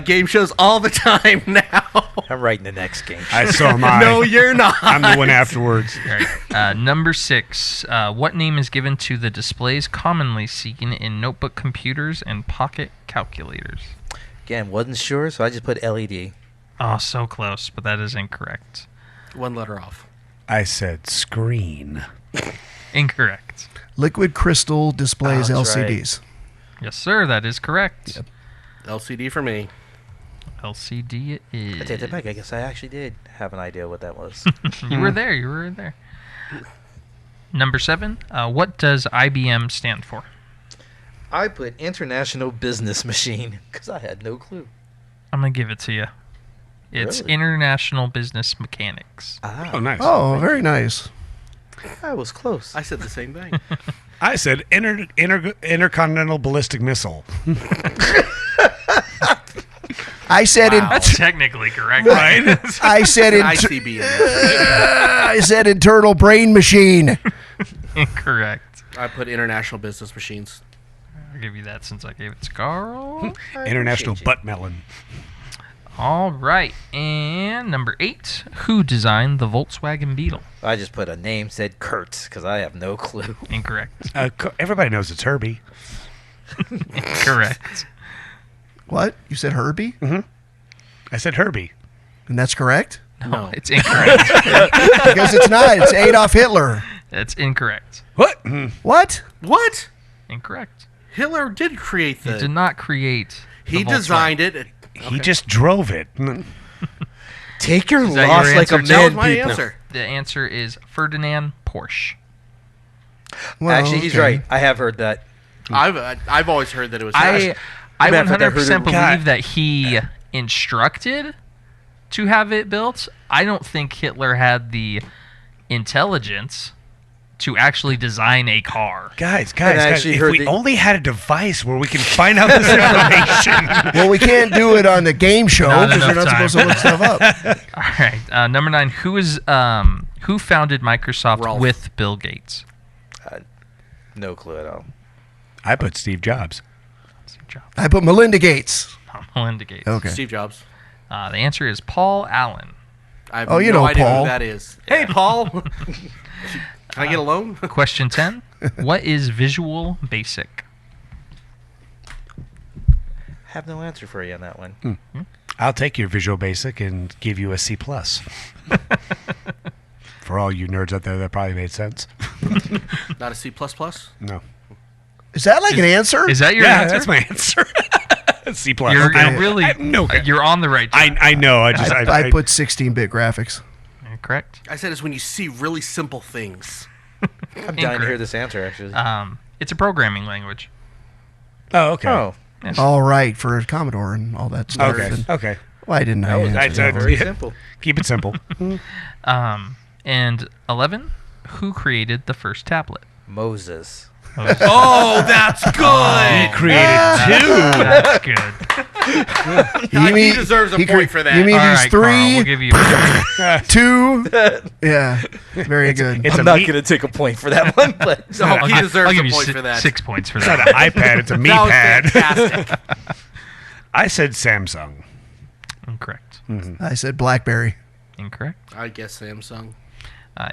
game shows all the time now. I'm writing the next game. So am I. No, you're not. I'm the one afterwards. All right. Number 6. What name is given to the displays commonly seen in notebook computers and pocket calculators? Again, wasn't sure, so I just put LED. Oh, so close, but that is incorrect. One letter off. I said screen. Incorrect. Liquid crystal displays Oh, that's right. LCDs. Yes, sir. That is correct. LCD for me. LCD it is. I take that back. I guess I actually did have an idea what that was. You were there. You were there. Number 7. What does IBM stand for? I put International Business Machine because I had no clue. I'm going to give it to you. It's Really? International Business Mechanics. Ah, Oh, nice. Oh, very nice. I was close. I said the same thing. I said intercontinental ballistic missile. I said Wow. That's technically correct. Right? I said ICB in there. I said internal brain machine. Incorrect. I put International Business Machines. I'll give you that since I gave it to Carl. International appreciate you. butt melon. All right. And number 8. Who designed the Volkswagen Beetle? I just put a name, said Kurt, because I have no clue. Incorrect. Everybody knows it's Herbie. Incorrect. What? You said Herbie? I said Herbie. And that's correct? No. It's incorrect. Because it's not. It's Adolf Hitler. That's incorrect. What? What? What? Incorrect. Hitler did create He the. did not create. He the designed it. He just drove it. Take your Is that loss your like a answer, That was man, my people. answer. The answer is Ferdinand Porsche. Well, Actually, he's okay. right. I have heard that. I've always heard that it was. I Matter of fact, I heard 100% it- believe that he instructed to have it built. I don't think Hitler had the intelligence to actually design a car. Guys, I actually if heard we that- only had a device where we can find out this information. Well, we can't do it on the game show Not because we're enough not time. supposed to look stuff up. All right. Number 9. Who founded Microsoft Ralph. with Bill Gates? No clue at all. I put Steve Jobs. Steve Jobs. I put Melinda Gates. Not Melinda Gates. Okay. Steve Jobs. The answer is Paul Allen. I have Oh, you no know idea Paul. who that is. Hey, Paul. Can I get a loan? Question 10. What is Visual Basic? Have no answer for you on that one. I'll take your Visual Basic and give you a C+. For all you nerds out there, that probably made sense. Not a C++? No. Is that like an answer? Is that your Yeah, answer? that's my answer. C++. You're Okay. really I have no- you're on the right track. I know. I just I put 16-bit graphics. Correct. I said it's when you see really simple things. I'm dying to hear this answer, actually. It's a programming language. Oh, okay. Oh, All right, for Commodore and all that stuff. Okay. And Okay. why didn't I was answer I- that? very yeah. simple. Keep it simple. And 11. Who created the first tablet? Moses. Oh, that's good. He created two. That's good. He deserves a point for that. You mean All he's right, Carl, 3, we'll give you 2. Yeah, very good. I'm not going to take a point for that one, but He deserves I'll a give you point for that. 6 points for It's not that. an iPad, it's a me That was pad. fantastic. I said Samsung. Incorrect. I said BlackBerry. Incorrect. I guess Samsung.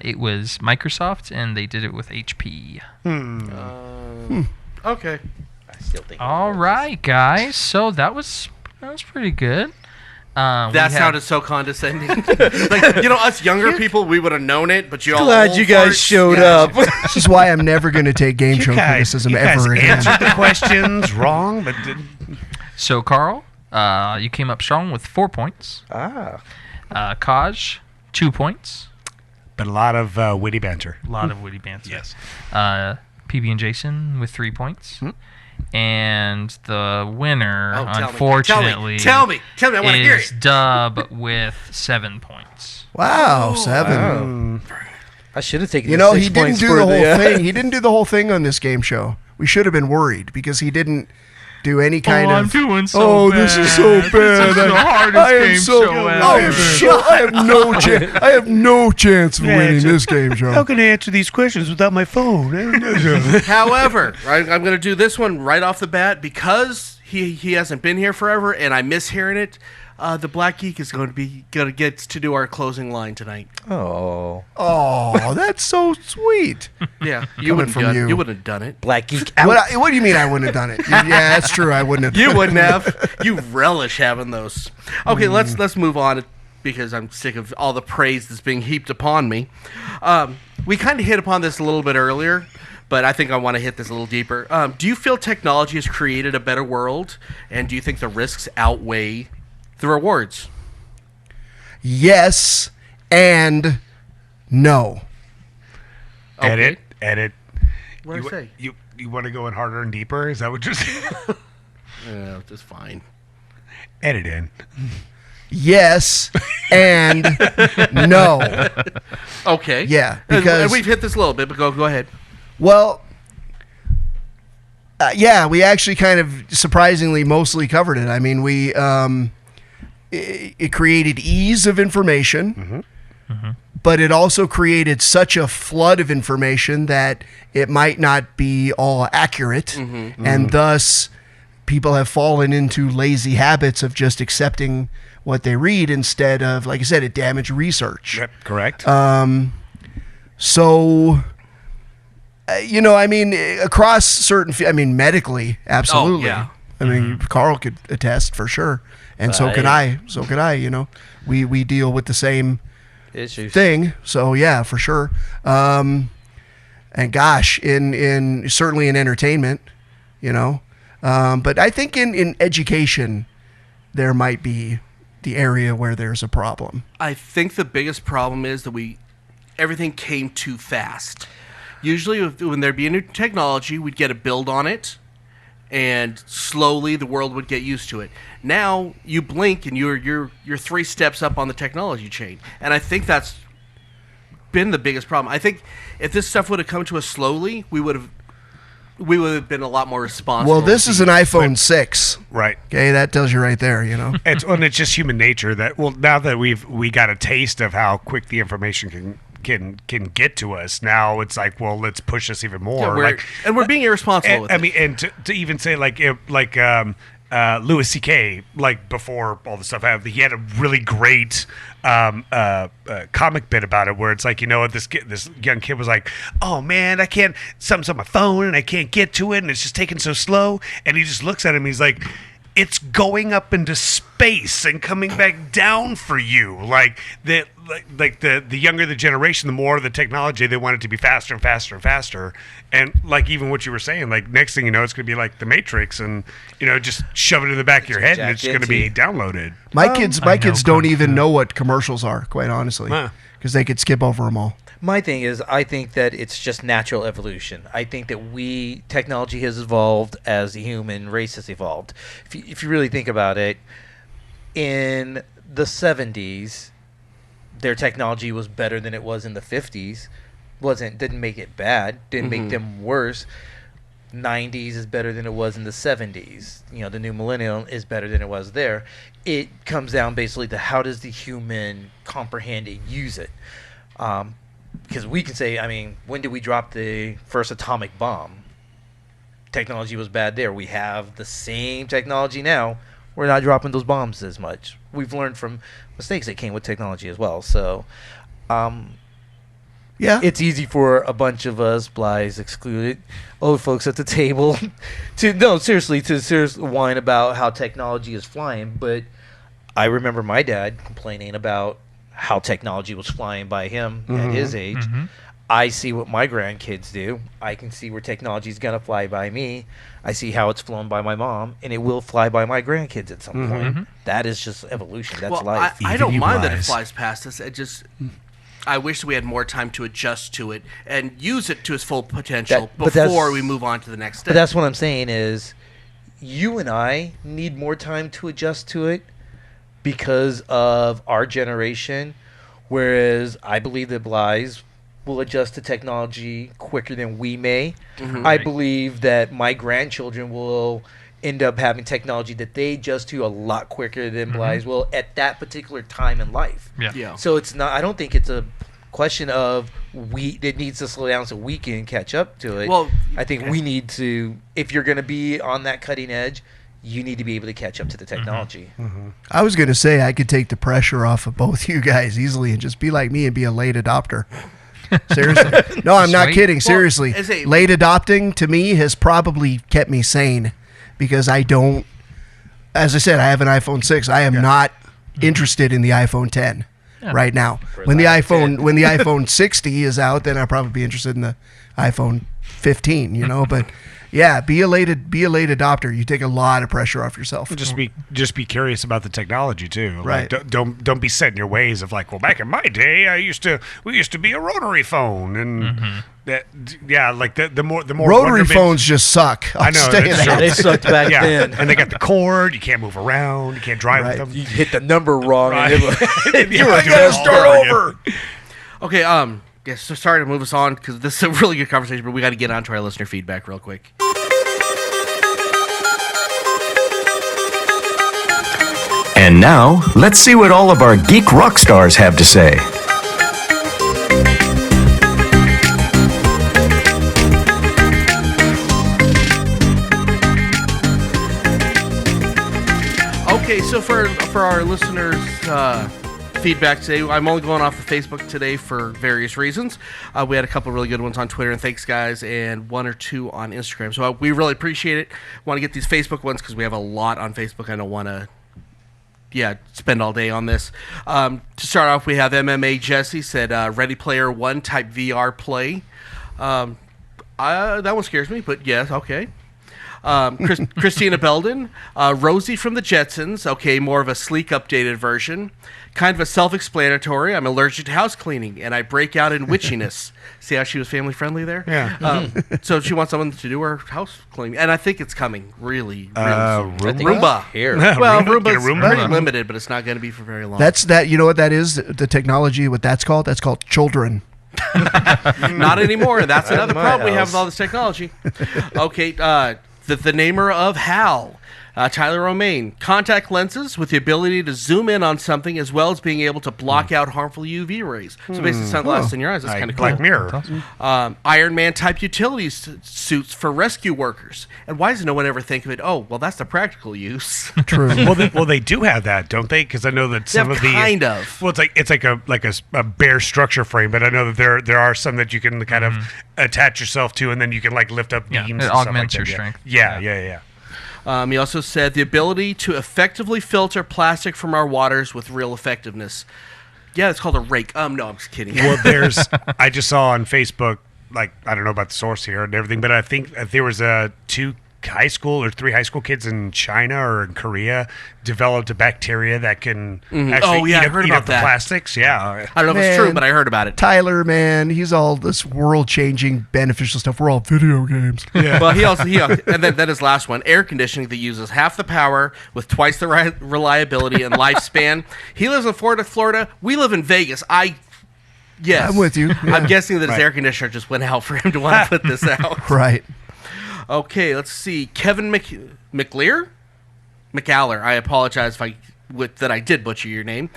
It was Microsoft, and they did it with HP. Okay. I still think. All right, guys. So that was pretty good. That sounded so condescending. Like, us younger people, we would have known it, but you all Glad old you guys farts, showed yeah. up. This is why I'm never going to take game show criticism you guys ever again. answered the questions wrong, but So, Carl, you came up strong with 4 points. Kaj, 2 points. a lot of witty banter. A lot of witty banter. Yes. PB&Jason with 3 points. And the winner, Oh, tell me. unfortunately, Tell me. I want to hear is it. Dub with 7 points. Wow, 7. I should have taken. You the know, 6 he didn't points do for the whole the, thing. He didn't do the whole thing on this game show. We should have been worried because he didn't do any kind of. I'm doing so bad. This is so bad. This is the hardest I am game so. show ever. I have no chance. I have no chance of winning this game show. How can I answer these questions without my phone? However, I'm going to do this one right off the bat because he hasn't been here forever, and I miss hearing it. The Black Geek is going to get to do our closing line tonight. Oh, That's so sweet. Yeah, Coming from you. You wouldn't have done it. Black Geek out. What do you mean I wouldn't have done it? Yeah, that's true. I wouldn't have. You wouldn't have. You relish having those. Okay, let's move on because I'm sick of all the praise that's being heaped upon me. We kind of hit upon this a little bit earlier, but I think I want to hit this a little deeper. Do you feel technology has created a better world, and do you think the risks outweigh the rewards? Yes and no. Okay. Edit. What did I say? You want to go in harder and deeper? Is that what you're saying? Yeah, just fine. Edit in. Yes and no. Okay. Yeah, And because we've hit this a little bit, but go ahead. well, yeah, we actually kind of surprisingly mostly covered it. I mean, we it created ease of information, but it also created such a flood of information that it might not be all accurate, and thus people have fallen into lazy habits of just accepting what they read instead of, like I said, it damaged research. Yep, correct. So, I mean, across certain, medically, absolutely. yeah. I mean, Carl could attest for sure, and so could Right. I. So could I. We deal with the same Issues. thing. So yeah, for sure. And gosh, in certainly in entertainment, but I think in education, there might be the area where there's a problem. I think the biggest problem is that everything came too fast. Usually, when there'd be a new technology, we'd get a build on it, and slowly the world would get used to it. Now you blink and you're 3 steps up on the technology chain, and I think that's been the biggest problem. I think if this stuff would have come to us slowly, we would have been a lot more responsible. Well, this is an iPhone 6. Right. Okay, that tells you right there. It's just human nature that now that we got a taste of how quick the information can get to us. Now it's like, well, let's push this even more. We're being irresponsible with it. I mean, and to even say Louis C.K. Before all the stuff happened, he had a really great comic bit about it where it's like, this young kid was like, oh man, I can't, something's on my phone and I can't get to it and it's just taking so slow, and he just looks at him and he's like, it's going up into space and coming back down for you. The younger the generation, the more the technology, they want it to be faster and faster and faster. And even what you were saying, next thing you know, it's going to be like the Matrix, and just shove it in the back of your head, and it's going to be downloaded. My kids don't even know what commercials are, quite honestly, because they could skip over them all. My thing is, I think that it's just natural evolution. I think that technology has evolved as the human race has evolved. If you really think about it, in the 70s, their technology was better than it was in the 50s. Didn't make it bad, didn't make them worse. 90s is better than it was in the 70s. The new millennium is better than it was there. It comes down basically to how does the human comprehend and use it. Because we can say, when did we drop the first atomic bomb? Technology was bad there. We have the same technology now. We're not dropping those bombs as much. We've learned from mistakes that came with technology as well. So, Yeah. it's easy for a bunch of us, Bly's excluded, old folks at the table, to seriously whine about how technology is flying. But I remember my dad complaining about how technology was flying by him at his age. I see what my grandkids do. I can see where technology is going to fly by me. I see how it's flown by my mom, and it will fly by my grandkids at some point. That is just evolution. That's life. I don't mind that it flies past us. I wish we had more time to adjust to it and use it to its full potential before we move on to the next step. But that's what I'm saying is you and I need more time to adjust to it because of our generation, whereas I believe that Bly's will adjust to technology quicker than we may. I believe that my grandchildren will end up having technology that they adjust to a lot quicker than Bly's will at that particular time in life. Yeah. So it's not. I don't think it's a question of it needs to slow down so we can catch up to it. Well, I think we need to. If you're going to be on that cutting edge, you need to be able to catch up to the technology. I was going to say I could take the pressure off of both you guys easily and just be like me and be a late adopter. Seriously. No, I'm not kidding. Seriously. Late adopting to me has probably kept me sane because I don't, as I said, I have an iPhone 6. I am not interested in the iPhone 10 right now. When the iPhone 60 is out, then I'll probably be interested in the iPhone 15, but yeah, be a late adopter. You take a lot of pressure off yourself. Just be curious about the technology too. Right. Like, don't be set in your ways of like, well, back in my day, we used to be a rotary phone, and the more rotary phones just suck. I know They sucked back then, and they got the cord. You can't move around. You can't drive with them. You hit the number wrong. Right. And You gotta start over. Okay. Yes. So sorry to move us on because this is a really good conversation, but we got to get on to our listener feedback real quick. And now, let's see what all of our geek rock stars have to say. Okay, so for our listeners' feedback today, I'm only going off of Facebook today for various reasons. We had a couple really good ones on Twitter, and thanks, guys, and one or two on Instagram. So we really appreciate it. Want to get these Facebook ones because we have a lot on Facebook. I don't want to spend all day on this. To start off, we have MMA Jesse said Ready Player One type VR play. That one scares me, but yes, okay. Christina Belden, Rosie from the Jetsons. Okay, more of a sleek, updated version. Kind of a self-explanatory. I'm allergic to house cleaning, and I break out in witchiness. See how she was family-friendly there? Yeah. So she wants someone to do her house cleaning, and I think it's coming really soon. Roomba. Here. Well, Roomba's Roomba. pretty limited, but it's not going to be for very long. That's that. You know what that is? The technology. What that's called? That's called children. Not anymore. That's another my problem we have house. with all this technology. Okay, the namer of Hal, Tyler Romaine. Contact lenses with the ability to zoom in on something as well as being able to block out harmful UV rays. So basically sunglasses in your eyes. That's kind of cool. Black Mirror. Iron Man type utility suits for rescue workers. And why does no one ever think of it? Oh, well, that's the practical use. True. Well, they do have that, don't they? Because I know that some of the kind of. Well, it's like a bare structure frame, but I know that there are some that you can kind of attach yourself to, and then you can like lift up beams. It and stuff augments like your that. strength. Yeah. He also said the ability to effectively filter plastic from our waters with real effectiveness. Yeah, it's called a rake. No, I'm just kidding. Well, I just saw on Facebook, like, I don't know about the source here and everything, but I think there was three high school kids in China or in Korea developed a bacteria that can actually I eat heard up about the that. plastics. Yeah. I don't know if it's true, but I heard about it. Tyler, man, he's all this world-changing, beneficial stuff. We're all video games. Yeah. Well, and then his last one, air conditioning that uses half the power with twice the reliability and lifespan. He lives in Florida. We live in Vegas. Yes. I'm with you. I'm guessing that his air conditioner just went out for him to want to put this out. Right. Okay, let's see. Kevin McLear? McAller. I apologize that I did butcher your name.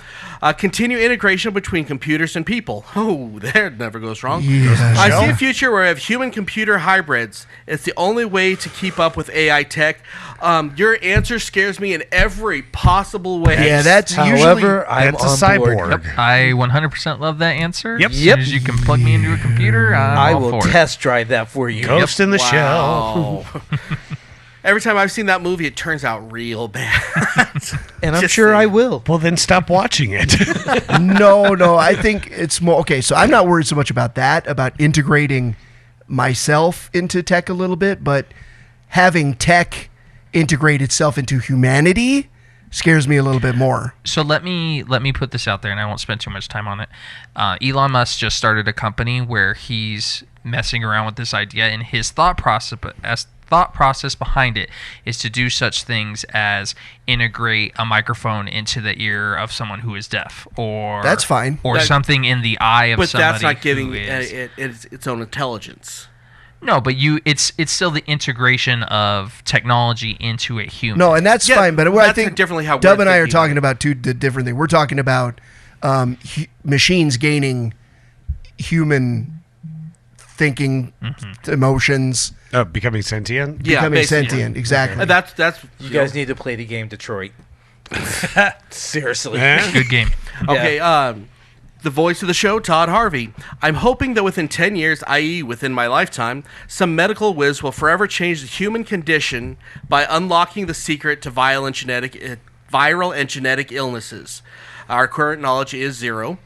Continue integration between computers and people. Oh, that never goes wrong. Yeah. I see a future where we have human-computer hybrids. It's the only way to keep up with AI tech. Your answer scares me in every possible way. Yeah, that's However, I'm That's a on board. cyborg. I 100% love that answer. Yep. As soon as you can plug me into a computer, I I'm all will for it. test drive that for you. Ghost in the Shell. Wow. Every time I've seen that movie, it turns out real bad. And I'm Just sure I saying. will. Well, then stop watching it. No, I think it's more okay. So I'm not worried so much about that, about integrating myself into tech a little bit, but having tech integrate itself into humanity scares me a little bit more. So let me put this out there, and I won't spend too much time on it. Elon Musk just started a company where he's messing around with this idea, and his thought process behind it is to do such things as integrate a microphone into the ear of someone who is deaf, or That's fine. or something in the eye of But somebody that's not giving who is. it its own intelligence. No, but it's still the integration of technology into a human. No, and that's Yeah, fine. But what I that's think definitely how Dub we're and I are thinking talking about about two different things. We're talking about machines gaining human thinking, emotions, Becoming sentient? Yeah, becoming basically. sentient. Exactly. That's You guys need to play the game Detroit. Seriously. Eh? Good game. Okay, the voice of the show, Todd Harvey. I'm hoping that within 10 years, i.e. within my lifetime, some medical whiz will forever change the human condition by unlocking the secret to viral and genetic illnesses. Our current knowledge is zero.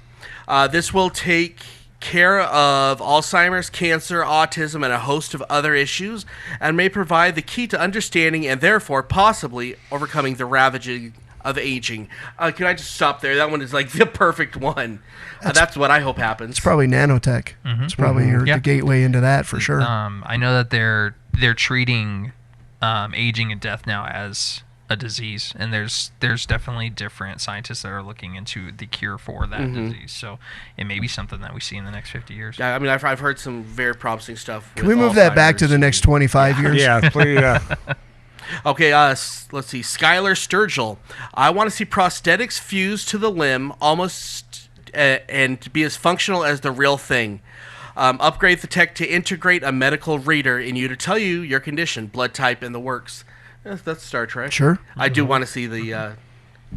This will take care of Alzheimer's, cancer, autism, and a host of other issues, and may provide the key to understanding and therefore possibly overcoming the ravaging of aging. Can I just stop there? That one is like the perfect one. That's what I hope happens. It's probably nanotech. It's probably Yeah. the gateway into that for sure. I know that they're treating aging and death now as a disease, and there's definitely different scientists that are looking into the cure for that disease. So it may be something that we see in the next 50 years. Yeah, I mean, I've heard some very promising stuff. Can we move that back to the next 25 years? Yeah, please. Okay, let's see. Skylar Sturgill. I want to see prosthetics fused to the limb almost and to be as functional as the real thing. Upgrade the tech to integrate a medical reader in you to tell you your condition, blood type, and the works. That's Star Trek. Sure. I do want to see the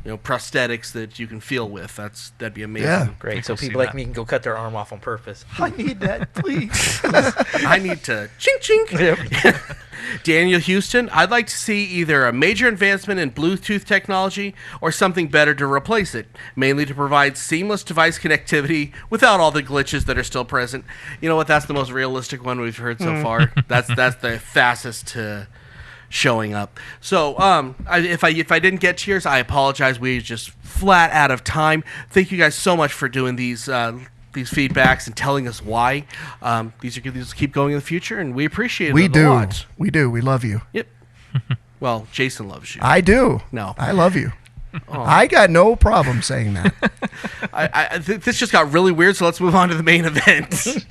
prosthetics that you can feel with. That'd be amazing. Yeah. Great. So People see people like that. me can go cut their arm off on purpose. I need that, please. I need to chink chink. Daniel Houston, I'd like to see either a major advancement in Bluetooth technology or something better to replace it, mainly to provide seamless device connectivity without all the glitches that are still present. You know what? That's the most realistic one we've heard so far. That's the fastest to showing up. So, if I didn't get to yours, I apologize. We just flat out of time. Thank you guys so much for doing these feedbacks and telling us why. These will keep going in the future, and we appreciate We it a do. lot. We do. We love you. Yep. Well, Jason loves you. I do. No. I love you. I got no problem saying that. I think this just got really weird, so let's move on to the main event.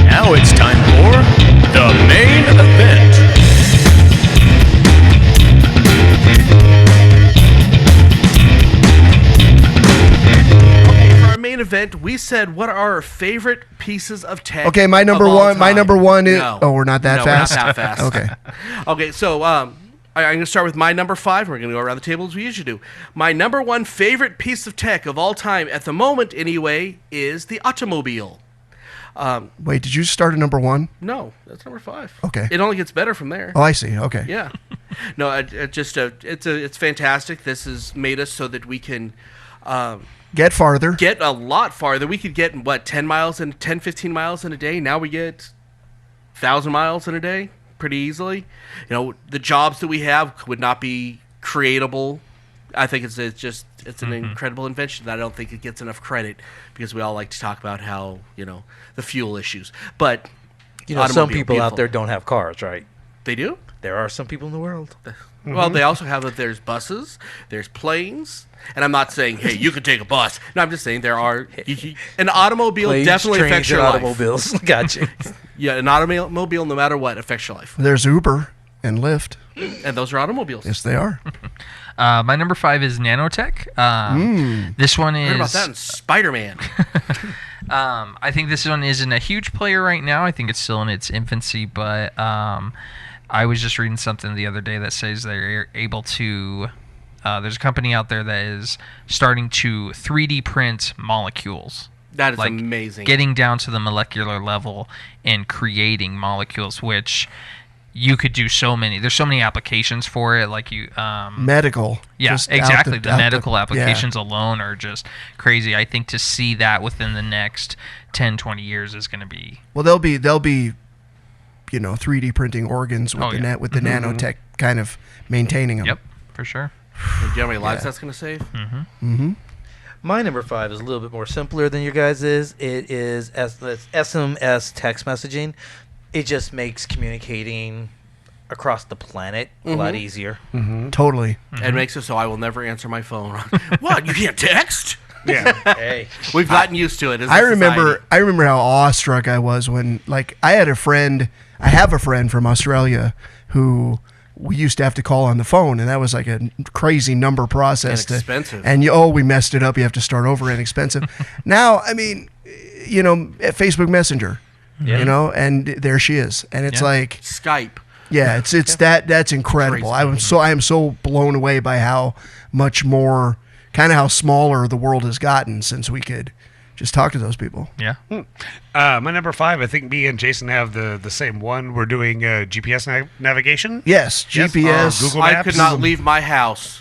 Now it's time for the main event. For our main event, we said what are our favorite pieces of tech. Okay, my number of all one. My time. number one is. No. Oh, we're not that No, fast. We're not that fast. Okay. Okay, so I'm going to start with my number 5. We're going to go around the table as we usually do. My number 1 favorite piece of tech of all time, at the moment anyway, is the automobile. Wait, did you start at number 1? No, that's number 5. Okay. It only gets better from there. Oh, I see. Okay. Yeah. No, it's fantastic. This has made us so that we can Get farther. get a lot farther. We could get 10 miles and 15 miles in a day. Now we get 1,000 miles in a day pretty easily. You know, the jobs that we have would not be creatable. I think it's an incredible invention that I don't think it gets enough credit because we all like to talk about how, the fuel issues. But You know, some automobile, people out beautiful. there don't have cars, right? They do? There are some people in the world. Well, they also have that there's buses, there's planes, and I'm not saying, hey, you could take a bus. No, I'm just saying there are... an automobile Planes, definitely trains, affects your and life. automobiles. Gotcha. Yeah, an automobile, no matter what, affects your life. There's Uber and Lyft. And those are automobiles. Yes, they are. My number 5 is nanotech. This one is... I heard about that in Spider-Man. I think this one isn't a huge player right now. I think it's still in its infancy, but I was just reading something the other day that says they're able to... there's a company out there that is starting to 3D print molecules. That is like amazing. Getting down to the molecular level and creating molecules, which you could do so many. There's so many applications for it. Like you, Medical. yeah, Just exactly. out The medical yeah. applications alone are just crazy. I think to see that within the next 10, 20 years is going to be. Well, they'll be 3D printing organs with the Mm-hmm. nanotech kind of maintaining them. Yep, for sure. Do you know how many lives that's going to save? My number 5 is a little bit more simpler than your guys' is. It is SMS text messaging. It just makes communicating across the planet a lot easier. Totally. It makes it so I will never answer my phone. What? You can't text? Yeah. Hey. We've gotten used to it. As a I remember society. how awestruck I was when, like, I have a friend from Australia who we used to have to call on the phone, and that was like a crazy number process. And expensive. We messed it up. You have to start over and expensive. Now, I mean, at Facebook Messenger, and there she is. And it's like, Skype. yeah, it's that's incredible. Crazy. I am so blown away by how much more, kind of how smaller the world has gotten since we could just talk to those people. Yeah. My number 5, I think me and Jason have the same one. We're doing GPS navigation. Yes, GPS. Google I Maps. could not leave my house.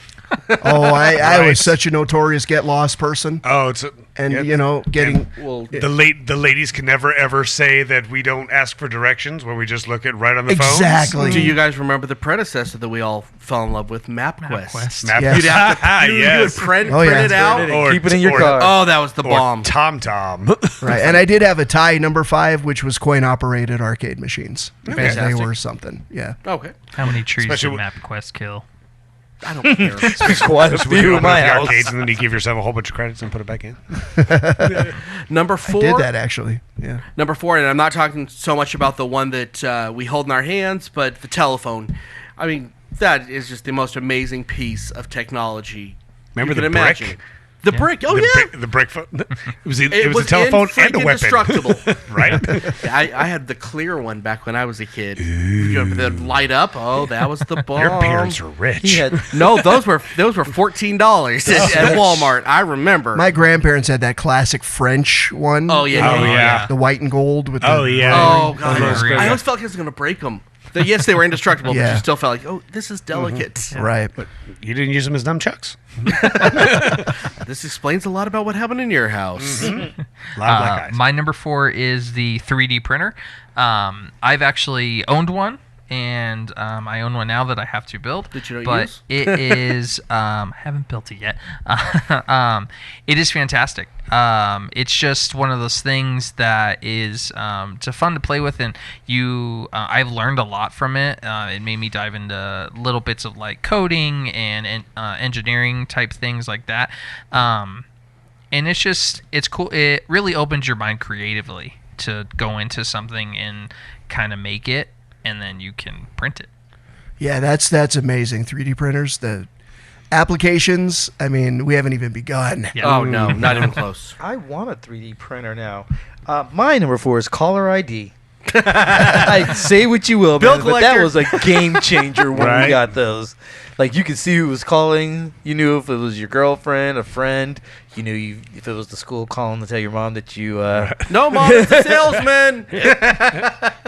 I Right. was such a notorious get lost person, Oh, it's and yeah. getting Well, The ladies can never ever say that we don't ask for directions when we just look at right on the phone. exactly. do you guys remember the predecessor that we all fell in love with, MapQuest? MapQuest. Map- Yes. You'd have to you would Yes. print Oh, yeah. it out. Print it and keep it in your car. Oh, that was the Or bomb. TomTom. Right, and I did have a tie number 5, which was coin operated arcade machines. They Fantastic. were something. Yeah. Okay. How many trees Especially did MapQuest kill? I don't care. Quite a So we few in open my up the house. arcades and then you give yourself a whole bunch of credits and put it back in. Number I 4. did that actually. Yeah. Number 4, and I'm not talking so much about the one that we hold in our hands, but the telephone. I mean, that is just the most amazing piece of technology Remember you the can imagine. brick? The brick. Oh, yeah. The brick phone. It was a was telephone and a freaking weapon. indestructible. Right? Yeah, I had the clear one back when I was a kid. They'd light up. Oh, that was the bomb. Your parents are rich. He had No, those were $14 at Walmart. I remember. My grandparents had that classic French one. Oh, yeah. Oh, yeah. The white and gold with Oh, the, yeah. Oh, God. those are great. I always felt like I was going to break them. Yes, they were indestructible, but Yeah. you still felt like, oh, this is delicate. Right. But you didn't use them as nunchucks. This explains a lot about what happened in your house. A lot of black eyes. My number 4 is the 3D printer. I've actually owned one, and I own one now that I have to build. That you don't but use? it is haven't built it yet. It is fantastic. It's just one of those things that is fun to play with, and I've learned a lot from it. It made me dive into little bits of like coding and engineering type things like that. And it's cool. It really opens your mind creatively to go into something and kind of make it, and then you can print it. Yeah, that's amazing. 3D printers, the applications. I mean, we haven't even begun. Yeah. Oh, no, not even close. I want a 3D printer now. My number 4 is caller ID. I say what you will, Bill man, but that collector. was a game changer when Right. we got those. Like, you could see who was calling. You knew if it was your girlfriend, a friend. You knew if it was the school calling to tell your mom that you. No, Mom, it's a salesman.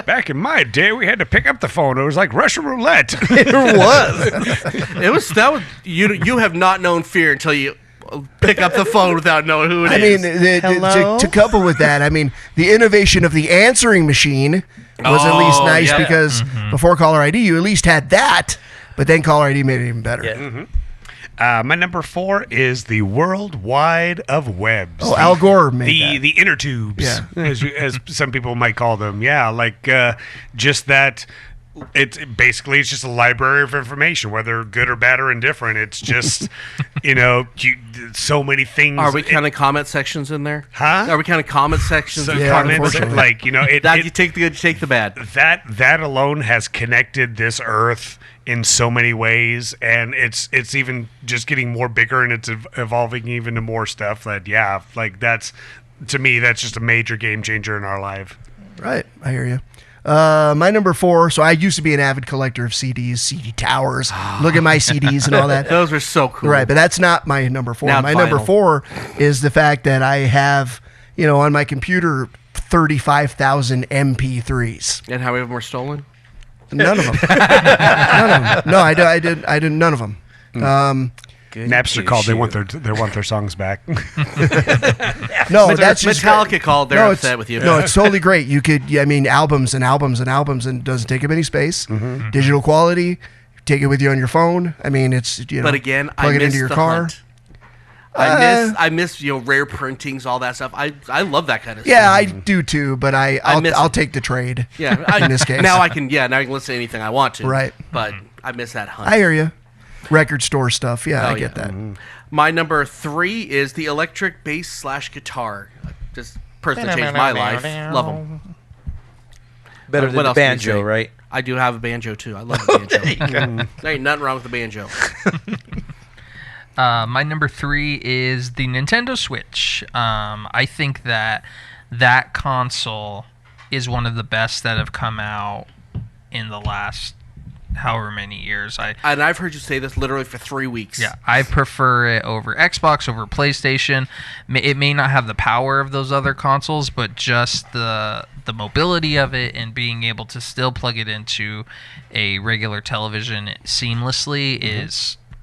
Back in my day, we had to pick up the phone. It was like Russian roulette. It was. That was you have not known fear until you pick up the phone without knowing who it I is. mean, Hello? to couple with that, I mean, the innovation of the answering machine was at least Oh, nice yeah. because before caller ID, you at least had that, but then caller ID made it even better. Yeah. My number 4 is the World Wide of Webs. Oh, Al Gore made that. The inner tubes, Yeah. as some people might call them. Yeah, like just that it's just a library of information, whether good or bad or indifferent. It's just, so many things. Are we counting comment sections in there? Huh? Are we counting comment sections? So in comments, unfortunately. You take the good, you take the bad. That alone has connected this earth in so many ways, and it's even just getting more bigger, and it's evolving even to more stuff. That's to me, that's just a major game changer in our life. Right, I hear you. My number 4. So I used to be an avid collector of CDs, CD towers. Look at my CDs and all that. Those were so cool. Right, but that's not my number 4. Now My it's number vinyl. 4 is the fact that I have, on my computer, 35,000 MP3s. And how many of them were stolen? None of them. None of them. No, I didn't. None of them. Napster called. They want their songs back. No, that's just Metallica called. They're upset with you. No, it's totally great. You could, albums and albums and albums, and it doesn't take up any space. Mm-hmm. Digital quality. Take it with you on your phone. I mean, it's But again, plug I it miss into your the car. hunt. I miss rare printings, all that stuff. I love that kind of Yeah, stuff. I do too. But I'll take the trade. Yeah, in this case. now I can listen to anything I want to. Right. But I miss that hunt. I hear you. Record store stuff. Yeah, Oh, I get yeah. that. My number 3 is the electric bass / guitar. Just personally changed my life. Love them. Better What than the else can you banjo, say? right? I do have a banjo too. I love a banjo. There ain't nothing wrong with the banjo. My number 3 is the Nintendo Switch. I think that console is one of the best that have come out in the last however many years. And I've heard you say this literally for 3 weeks. Yeah, I prefer it over Xbox, over PlayStation. It may not have the power of those other consoles, but just the mobility of it and being able to still plug it into a regular television seamlessly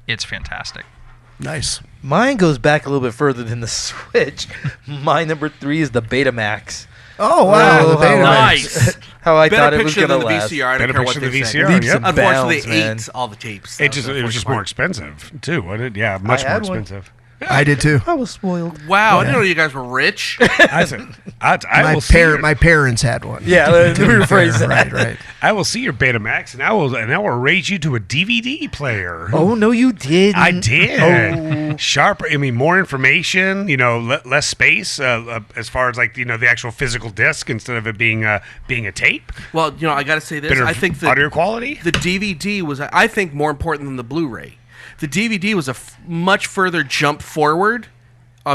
it's fantastic. Nice. Mine goes back a little bit further than the Switch. My number 3 is the Betamax. Oh wow, the Betamax. Nice. How I Better thought it was picture going to than the last. VCR. I don't Better care what picture they than the say. VCR, Leaps yep. and Unfortunately, bounds, they man. ate all the tapes. It was just more expensive too, wasn't it? Yeah, much more had one. expensive. I did too. I was spoiled. Wow, I didn't know you guys were rich. I will see My parents had one. Yeah, let me rephrase that. Right. I will see your Betamax, and I will raise you to a DVD player. Oh, no, you didn't. I did. Sharper. I mean, more information. Less space as far as the actual physical disc instead of it being a tape. Well, I got to say this. Better I think audio quality. the DVD was, I think, more important than the Blu-ray. The DVD was a much further jump forward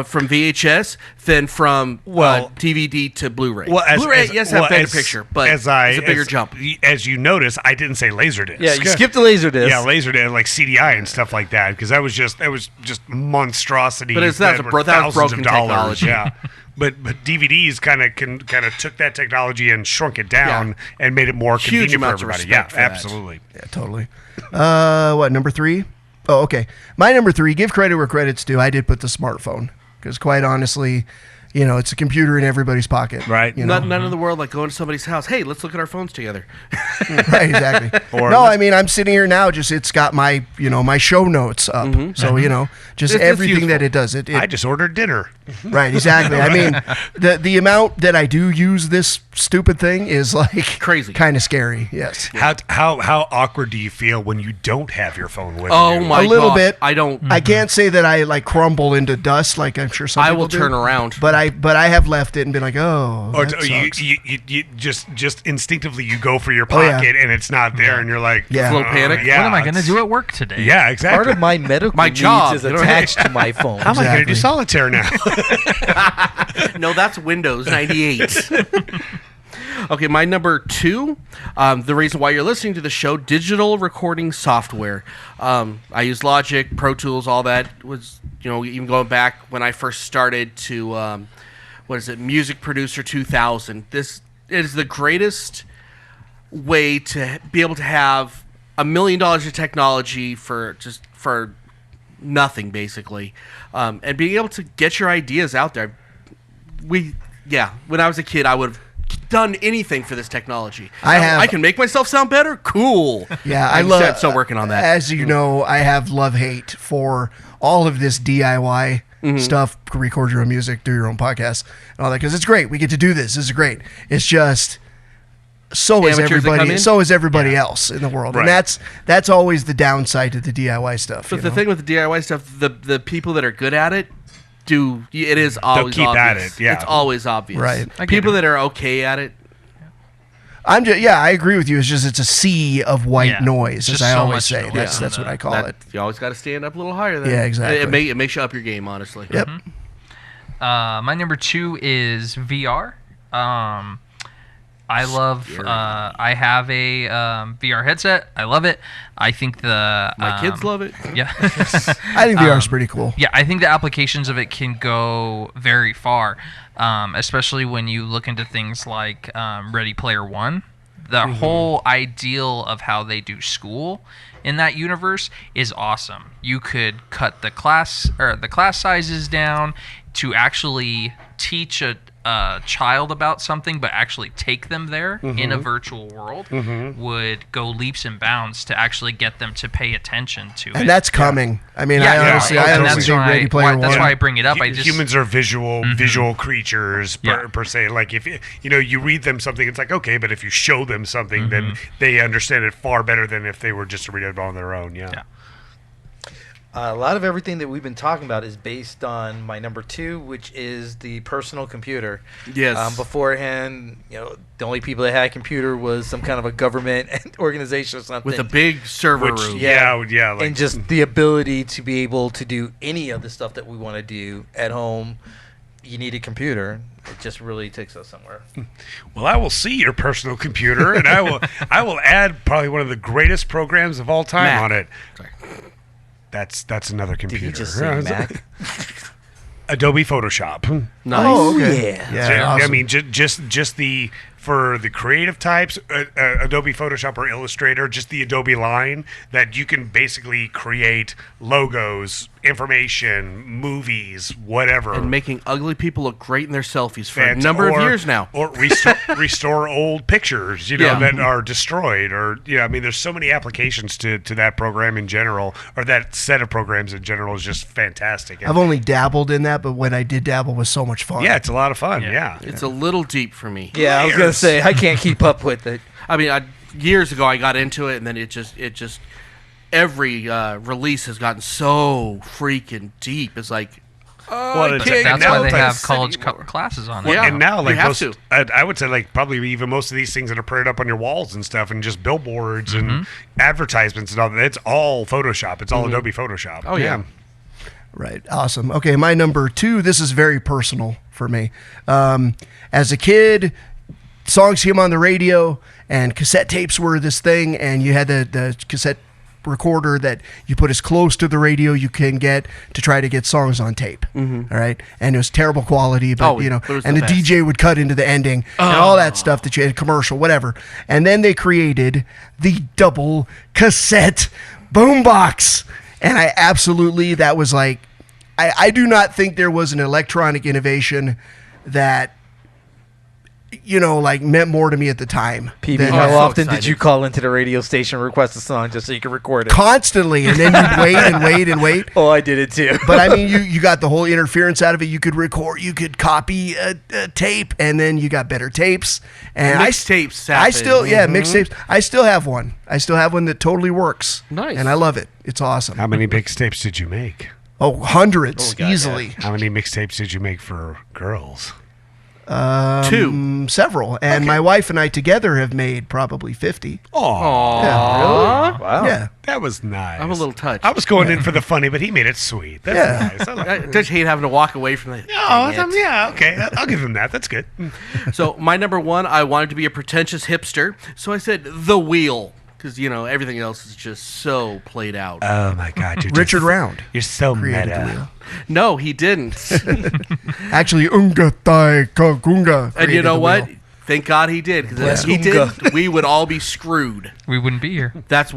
from VHS than from DVD to Blu-ray. Blu-ray, have better picture, but it's a bigger jump. As you notice, I didn't say Laserdisc. Yeah, you skipped the Laserdisc. Yeah, Laserdisc, like CDI and stuff like that, because that was just monstrosity. But that was broken technology. Yeah. But DVDs kind of took that technology and shrunk it down and made it more Huge convenient for amounts of everybody. respect Yeah, for that. absolutely. Yeah, totally. What, number 3? Oh, okay. My number 3, give credit where credit's due. I did put the smartphone because, quite honestly, it's a computer in everybody's pocket. Right. None in the world like going to somebody's house. Hey, let's look at our phones together. Right, exactly. I mean, I'm sitting here now. It's got my my show notes up. So just It's everything that useful. it does. I just ordered dinner. Right, exactly. I mean, the amount that I do use this stupid thing is Crazy. kind of scary. Yes. How awkward do you feel when you don't have your phone with you? Oh my A little gosh, bit. I don't. I can't say that I crumble into dust like I'm sure some I people will do, turn around. But I have left it and been like, oh, Or that you sucks. just instinctively you go for your Oh, yeah. pocket and it's not there and you're like, Yeah. A little panic. yeah, What am I going to it's- do at work today? Yeah, exactly. Part of my medical My needs job, is you know? attached to my phone. How am I going to do Exactly. solitaire now? No, that's Windows 98. Okay, my number 2, the reason why you're listening to the show, digital recording software. I use Logic, Pro Tools, all that was, even going back when I first started to, Music Producer 2000. This is the greatest way to be able to have $1 million of technology for nothing, basically, and being able to get your ideas out there. When I was a kid, I would have done anything for this technology. I can make myself sound better. Cool. Yeah, I'm still working on that. As you know, I have love-hate for all of this DIY stuff. Record your own music, do your own podcast, and all that, because it's great. We get to do this. This is great. It's just so is amateurs that come everybody. in? So is everybody else in the world, Right. and that's always the downside to the DIY stuff. But the thing with the DIY stuff, the people that are good at it it is always keep at obvious. it, yeah. It's always obvious. Right. I get People it. that are okay at it. I agree with you. It's just it's a sea of white Yeah. noise, Just as I so always much say. noise. That's what I call it. You always got to stand up a little higher. Then. Yeah, exactly. It makes you up your game, honestly. Yep. My number 2 is VR. I love. I have a VR headset. I love it. I think My kids love it. Yeah. I think VR is pretty cool. Yeah, I think the applications of it can go very far, especially when you look into things like Ready Player One. The whole ideal of how they do school in that universe is awesome. You could cut the class sizes down to actually teach a child about something, but actually take them there in a virtual world would go leaps and bounds to actually get them to pay attention to it. And that's coming. I mean, Yeah, I honestly think Ready Player One. That's why I bring it up. Humans are visual creatures per se. Like if you read them something, it's like okay, but if you show them something, then they understand it far better than if they were just to read it on their own. Yeah. A lot of everything that we've been talking about is based on my number 2, which is the personal computer. Yes. Beforehand, the only people that had a computer was some kind of a government organization or something. With a big server room. Yeah. Like, and just the ability to be able to do any of the stuff that we want to do at home, you need a computer. It just really takes us somewhere. well, I will see your personal computer, and I will add probably one of the greatest programs of all time Mac. on it. Sorry. That's another computer. Did you just say Mac? Adobe Photoshop. Nice. Oh, okay. Yeah. Yeah, So, awesome. I mean, just for the creative types, Adobe Photoshop or Illustrator, just the Adobe line that you can basically create logos, information, movies, whatever. And making ugly people look great in their selfies for a number of years now. Or restore old pictures, Yeah. that are destroyed. Or, I mean, there's so many applications to that program in general, or that set of programs in general is just fantastic. I've only dabbled in that, but when I did dabble, it was so much fun. Yeah, it's a lot of fun. Yeah. It's a little deep for me. Yeah, I was going to say, I can't keep up with it. I mean, years ago I got into it, and then it just every release has gotten so freaking deep. It's like, Well, I can't That's now why they it's have like college anymore. classes on it. Yeah. And now, like You have most, to. I would say, like probably even most of these things that are printed up on your walls and stuff, and just billboards and advertisements and all that. It's all Photoshop. It's all Adobe Photoshop. Oh, yeah. Right. Awesome. Okay, my number 2, this is very personal for me. As a kid, songs came on the radio, and cassette tapes were this thing, and you had the cassette recorder that you put as close to the radio you can get to try to get songs on tape. All right. And it was terrible quality, but it was and the the best. DJ would cut into the ending and all that stuff that you had, commercial, whatever. And then they created the double cassette boombox. And I absolutely, that was like, I do not think there was an electronic innovation that, like meant more to me at the time. PB, than- how so often did excited. you call into the radio station and request a song just so you could record it? Constantly, and then you'd wait and wait and wait. Oh, I did it too. But I mean, you got the whole interference out of it. You could record, you could copy a tape, and then you got better tapes. And Mixtapes I happen. still, mixtapes. I still have one. I still have one that totally works. Nice. And I love it. It's awesome. How many mixtapes did you make? Oh, hundreds, God, easily. How many mixtapes did you make for girls? 2. Several. And my wife and I together have made probably 50. Oh, Yeah. Wow. Yeah. that was nice. I'm a little touched. I was going in for the funny, but he made it sweet. That's Yeah. nice. I like I just hate having to walk away from the. Oh, Dang it. yeah, okay. I'll give him that. That's good. So my number 1, I wanted to be a pretentious hipster, so I said the wheel, because everything else is just so played out. Oh my God, Richard Round You're so created the meta. wheel. No, he didn't. Actually, Unga Tai Kagunga. And you know what? Thank God he did, because Bless if he Unga. did, we would all be screwed. We wouldn't be here. That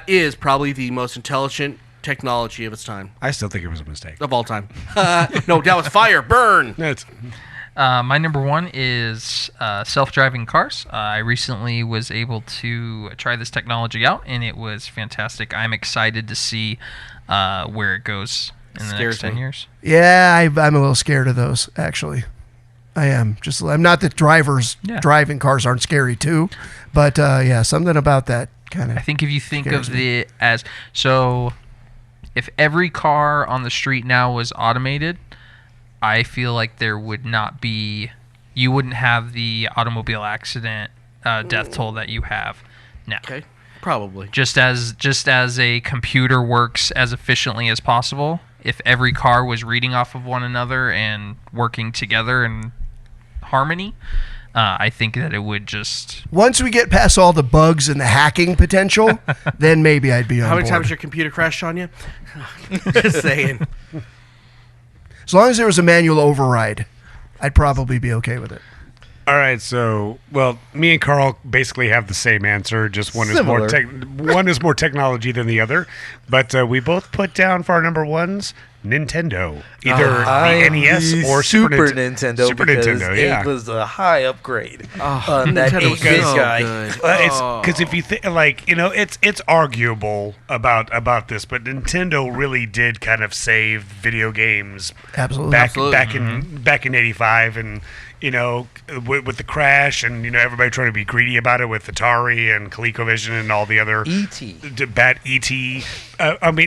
is probably the most intelligent technology of its time, I still think it was a mistake. of all time. No, that was fire, burn. It's, My number 1 is self-driving cars. I recently was able to try this technology out, and it was fantastic. I'm excited to see where it goes in the Scares next 10 me. years. Yeah, I'm a little scared of those, actually. I am. I'm not that drivers driving cars aren't scary too, but something about that kind of. I think if you think of if every car on the street now was automated, I feel like there would not be, you wouldn't have the automobile accident death toll that you have now. Okay, probably. Just as a computer works as efficiently as possible, if every car was reading off of one another and working together in harmony, I think that it would just... Once we get past all the bugs and the hacking potential, then maybe I'd be on How many board. times your computer crashed on you? Just saying. As long as there was a manual override, I'd probably be okay with it. All right, so me and Carl basically have the same answer. Just one Similar. is more technology than the other, but we both put down for our number ones Nintendo, either the NES or Super Nintendo. Super because Nintendo, yeah. it was a high upgrade on that Nintendo was 8-bit so guy. good. It's because if you think it's arguable about this, but Nintendo really did kind of save video games Absolutely. back in '85, and with the crash, and everybody trying to be greedy about it with Atari and ColecoVision and all the other E.T. bad ET.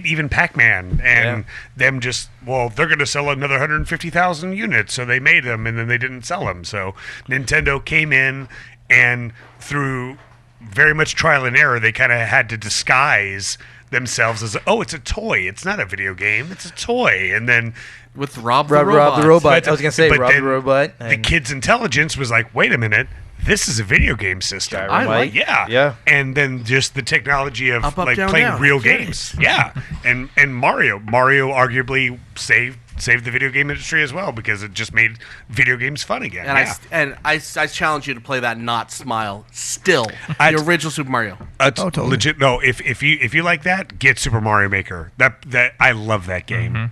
Even Pac-Man and them just they're going to sell another 150,000 units, so they made them and then they didn't sell them. So Nintendo came in and through very much trial and error, they kind of had to disguise themselves as it's a toy. It's not a video game. It's a toy, and then. With Rob the Rob the Robot. I was going to say but Rob the then Robot. The kid's intelligence was like, wait a minute, this is a video game system. Gyro Mike. Yeah. And then just the technology of Up, down, playing down. real I get games. Yeah. And Mario arguably saved the video game industry as well because it just made video games fun again. And I challenge you to play that not smile still. The original Super Mario. Totally. Legit. No, if you like that, get Super Mario Maker. That I love that game. Mm-hmm.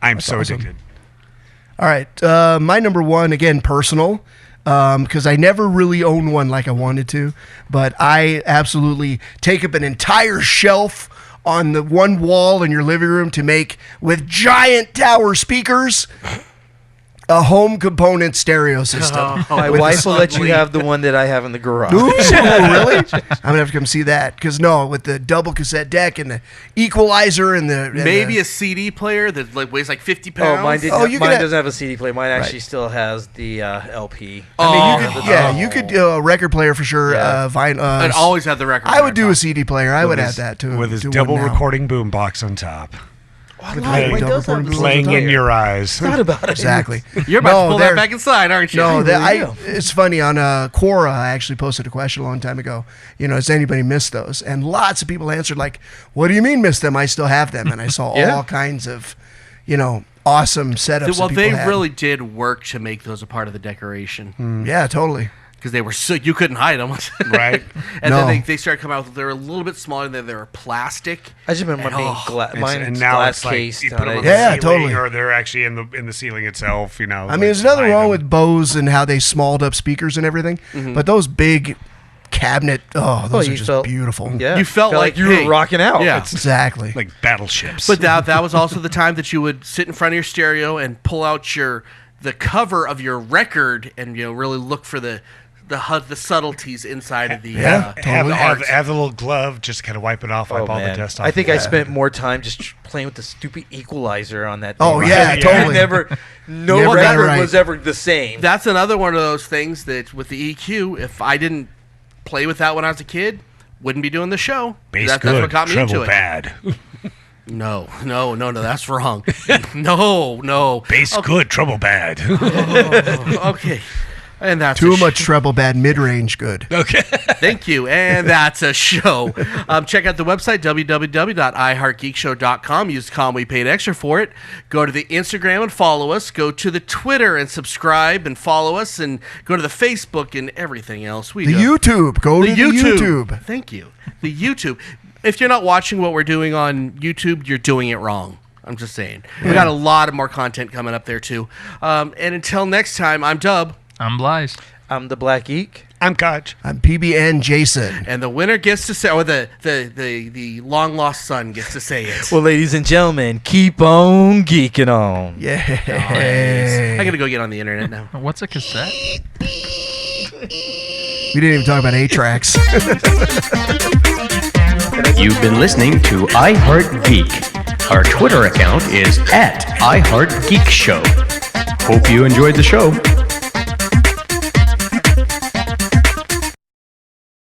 I'm so awesome. addicted. All right. My number one, again, personal, because I never really owned one like I wanted to, but I absolutely take up an entire shelf on the one wall in your living room to make, with giant tower speakers, a home component stereo system. My wife will let you have the one that I have in the garage. Ooh, really? I'm gonna have to come see that because with the double cassette deck and the equalizer and the Maybe a CD player that weighs like 50 pounds. Oh, mine you mine could doesn't have a CD player. Mine actually still has the LP. you could do a record player for sure. Vinyl. I'd always have the record. I would do a CD player. I would add that to with his to one double now. recording boombox on top. Mine does have the Playing CD in player. your eyes. It's not about it. Exactly. You're about to pull that back inside, aren't you? No, really it's funny. On Quora, I actually posted a question a long time ago. Has anybody missed those? And lots of people answered like, "What do you mean missed them? I still have them." And I saw all kinds of, awesome setups. Well, that they people had. really did work to make those a part of the decoration Yeah, totally. because they were you couldn't hide them. Right. And No. then they started coming out with, they were a little bit smaller than they were plastic. I just remember being mine's And now glass it's like case. you put them on Yeah, the ceiling, totally. or they're actually in the ceiling itself. I mean, there's nothing wrong with Bose and how they smalled up speakers and everything, but those big cabinet, those are you just felt- beautiful. Yeah, You felt like, you hey, were rocking out. yeah. Exactly. like battleships. But that was also the time that you would sit in front of your stereo and pull out the cover of your record and really look for the subtleties inside of the Yeah, totally. have the little glove just to kind of wipe it off, wipe all the man. dust off. I think I spent more time just playing with the stupid equalizer on that. Oh, thing. yeah, totally. No Never got it record right. was ever the same. That's another one of those things that with the EQ, if I didn't play with that when I was a kid, wouldn't be doing the show. Bass That's good, what got me treble into it. bad. No, that's wrong. No. Bass good, treble bad. Okay. And that's Too a much treble bad, mid-range good. Okay. Thank you. And that's a show. Check out the website, www.iheartgeekshow.com. Use the column we paid extra for it. Go to the Instagram and follow us. Go to the Twitter and subscribe and follow us. And go to the Facebook and everything else. The YouTube. Go to the YouTube. Thank you. The YouTube. If you're not watching what we're doing on YouTube, you're doing it wrong. I'm just saying. We got a lot of more content coming up there, too. And until next time, I'm Dub. I'm Blythe. I'm the Black Geek. I'm Koch. I'm PB&Jason. And the winner gets to say, or the long lost son gets to say it. Well, ladies and gentlemen, keep on geeking on. Yeah. I gotta go get on the internet now. What's a cassette? We didn't even talk about 8-tracks. You've been listening to iHeartGeek. Our Twitter account is @iHeartGeekShow. Hope you enjoyed the show.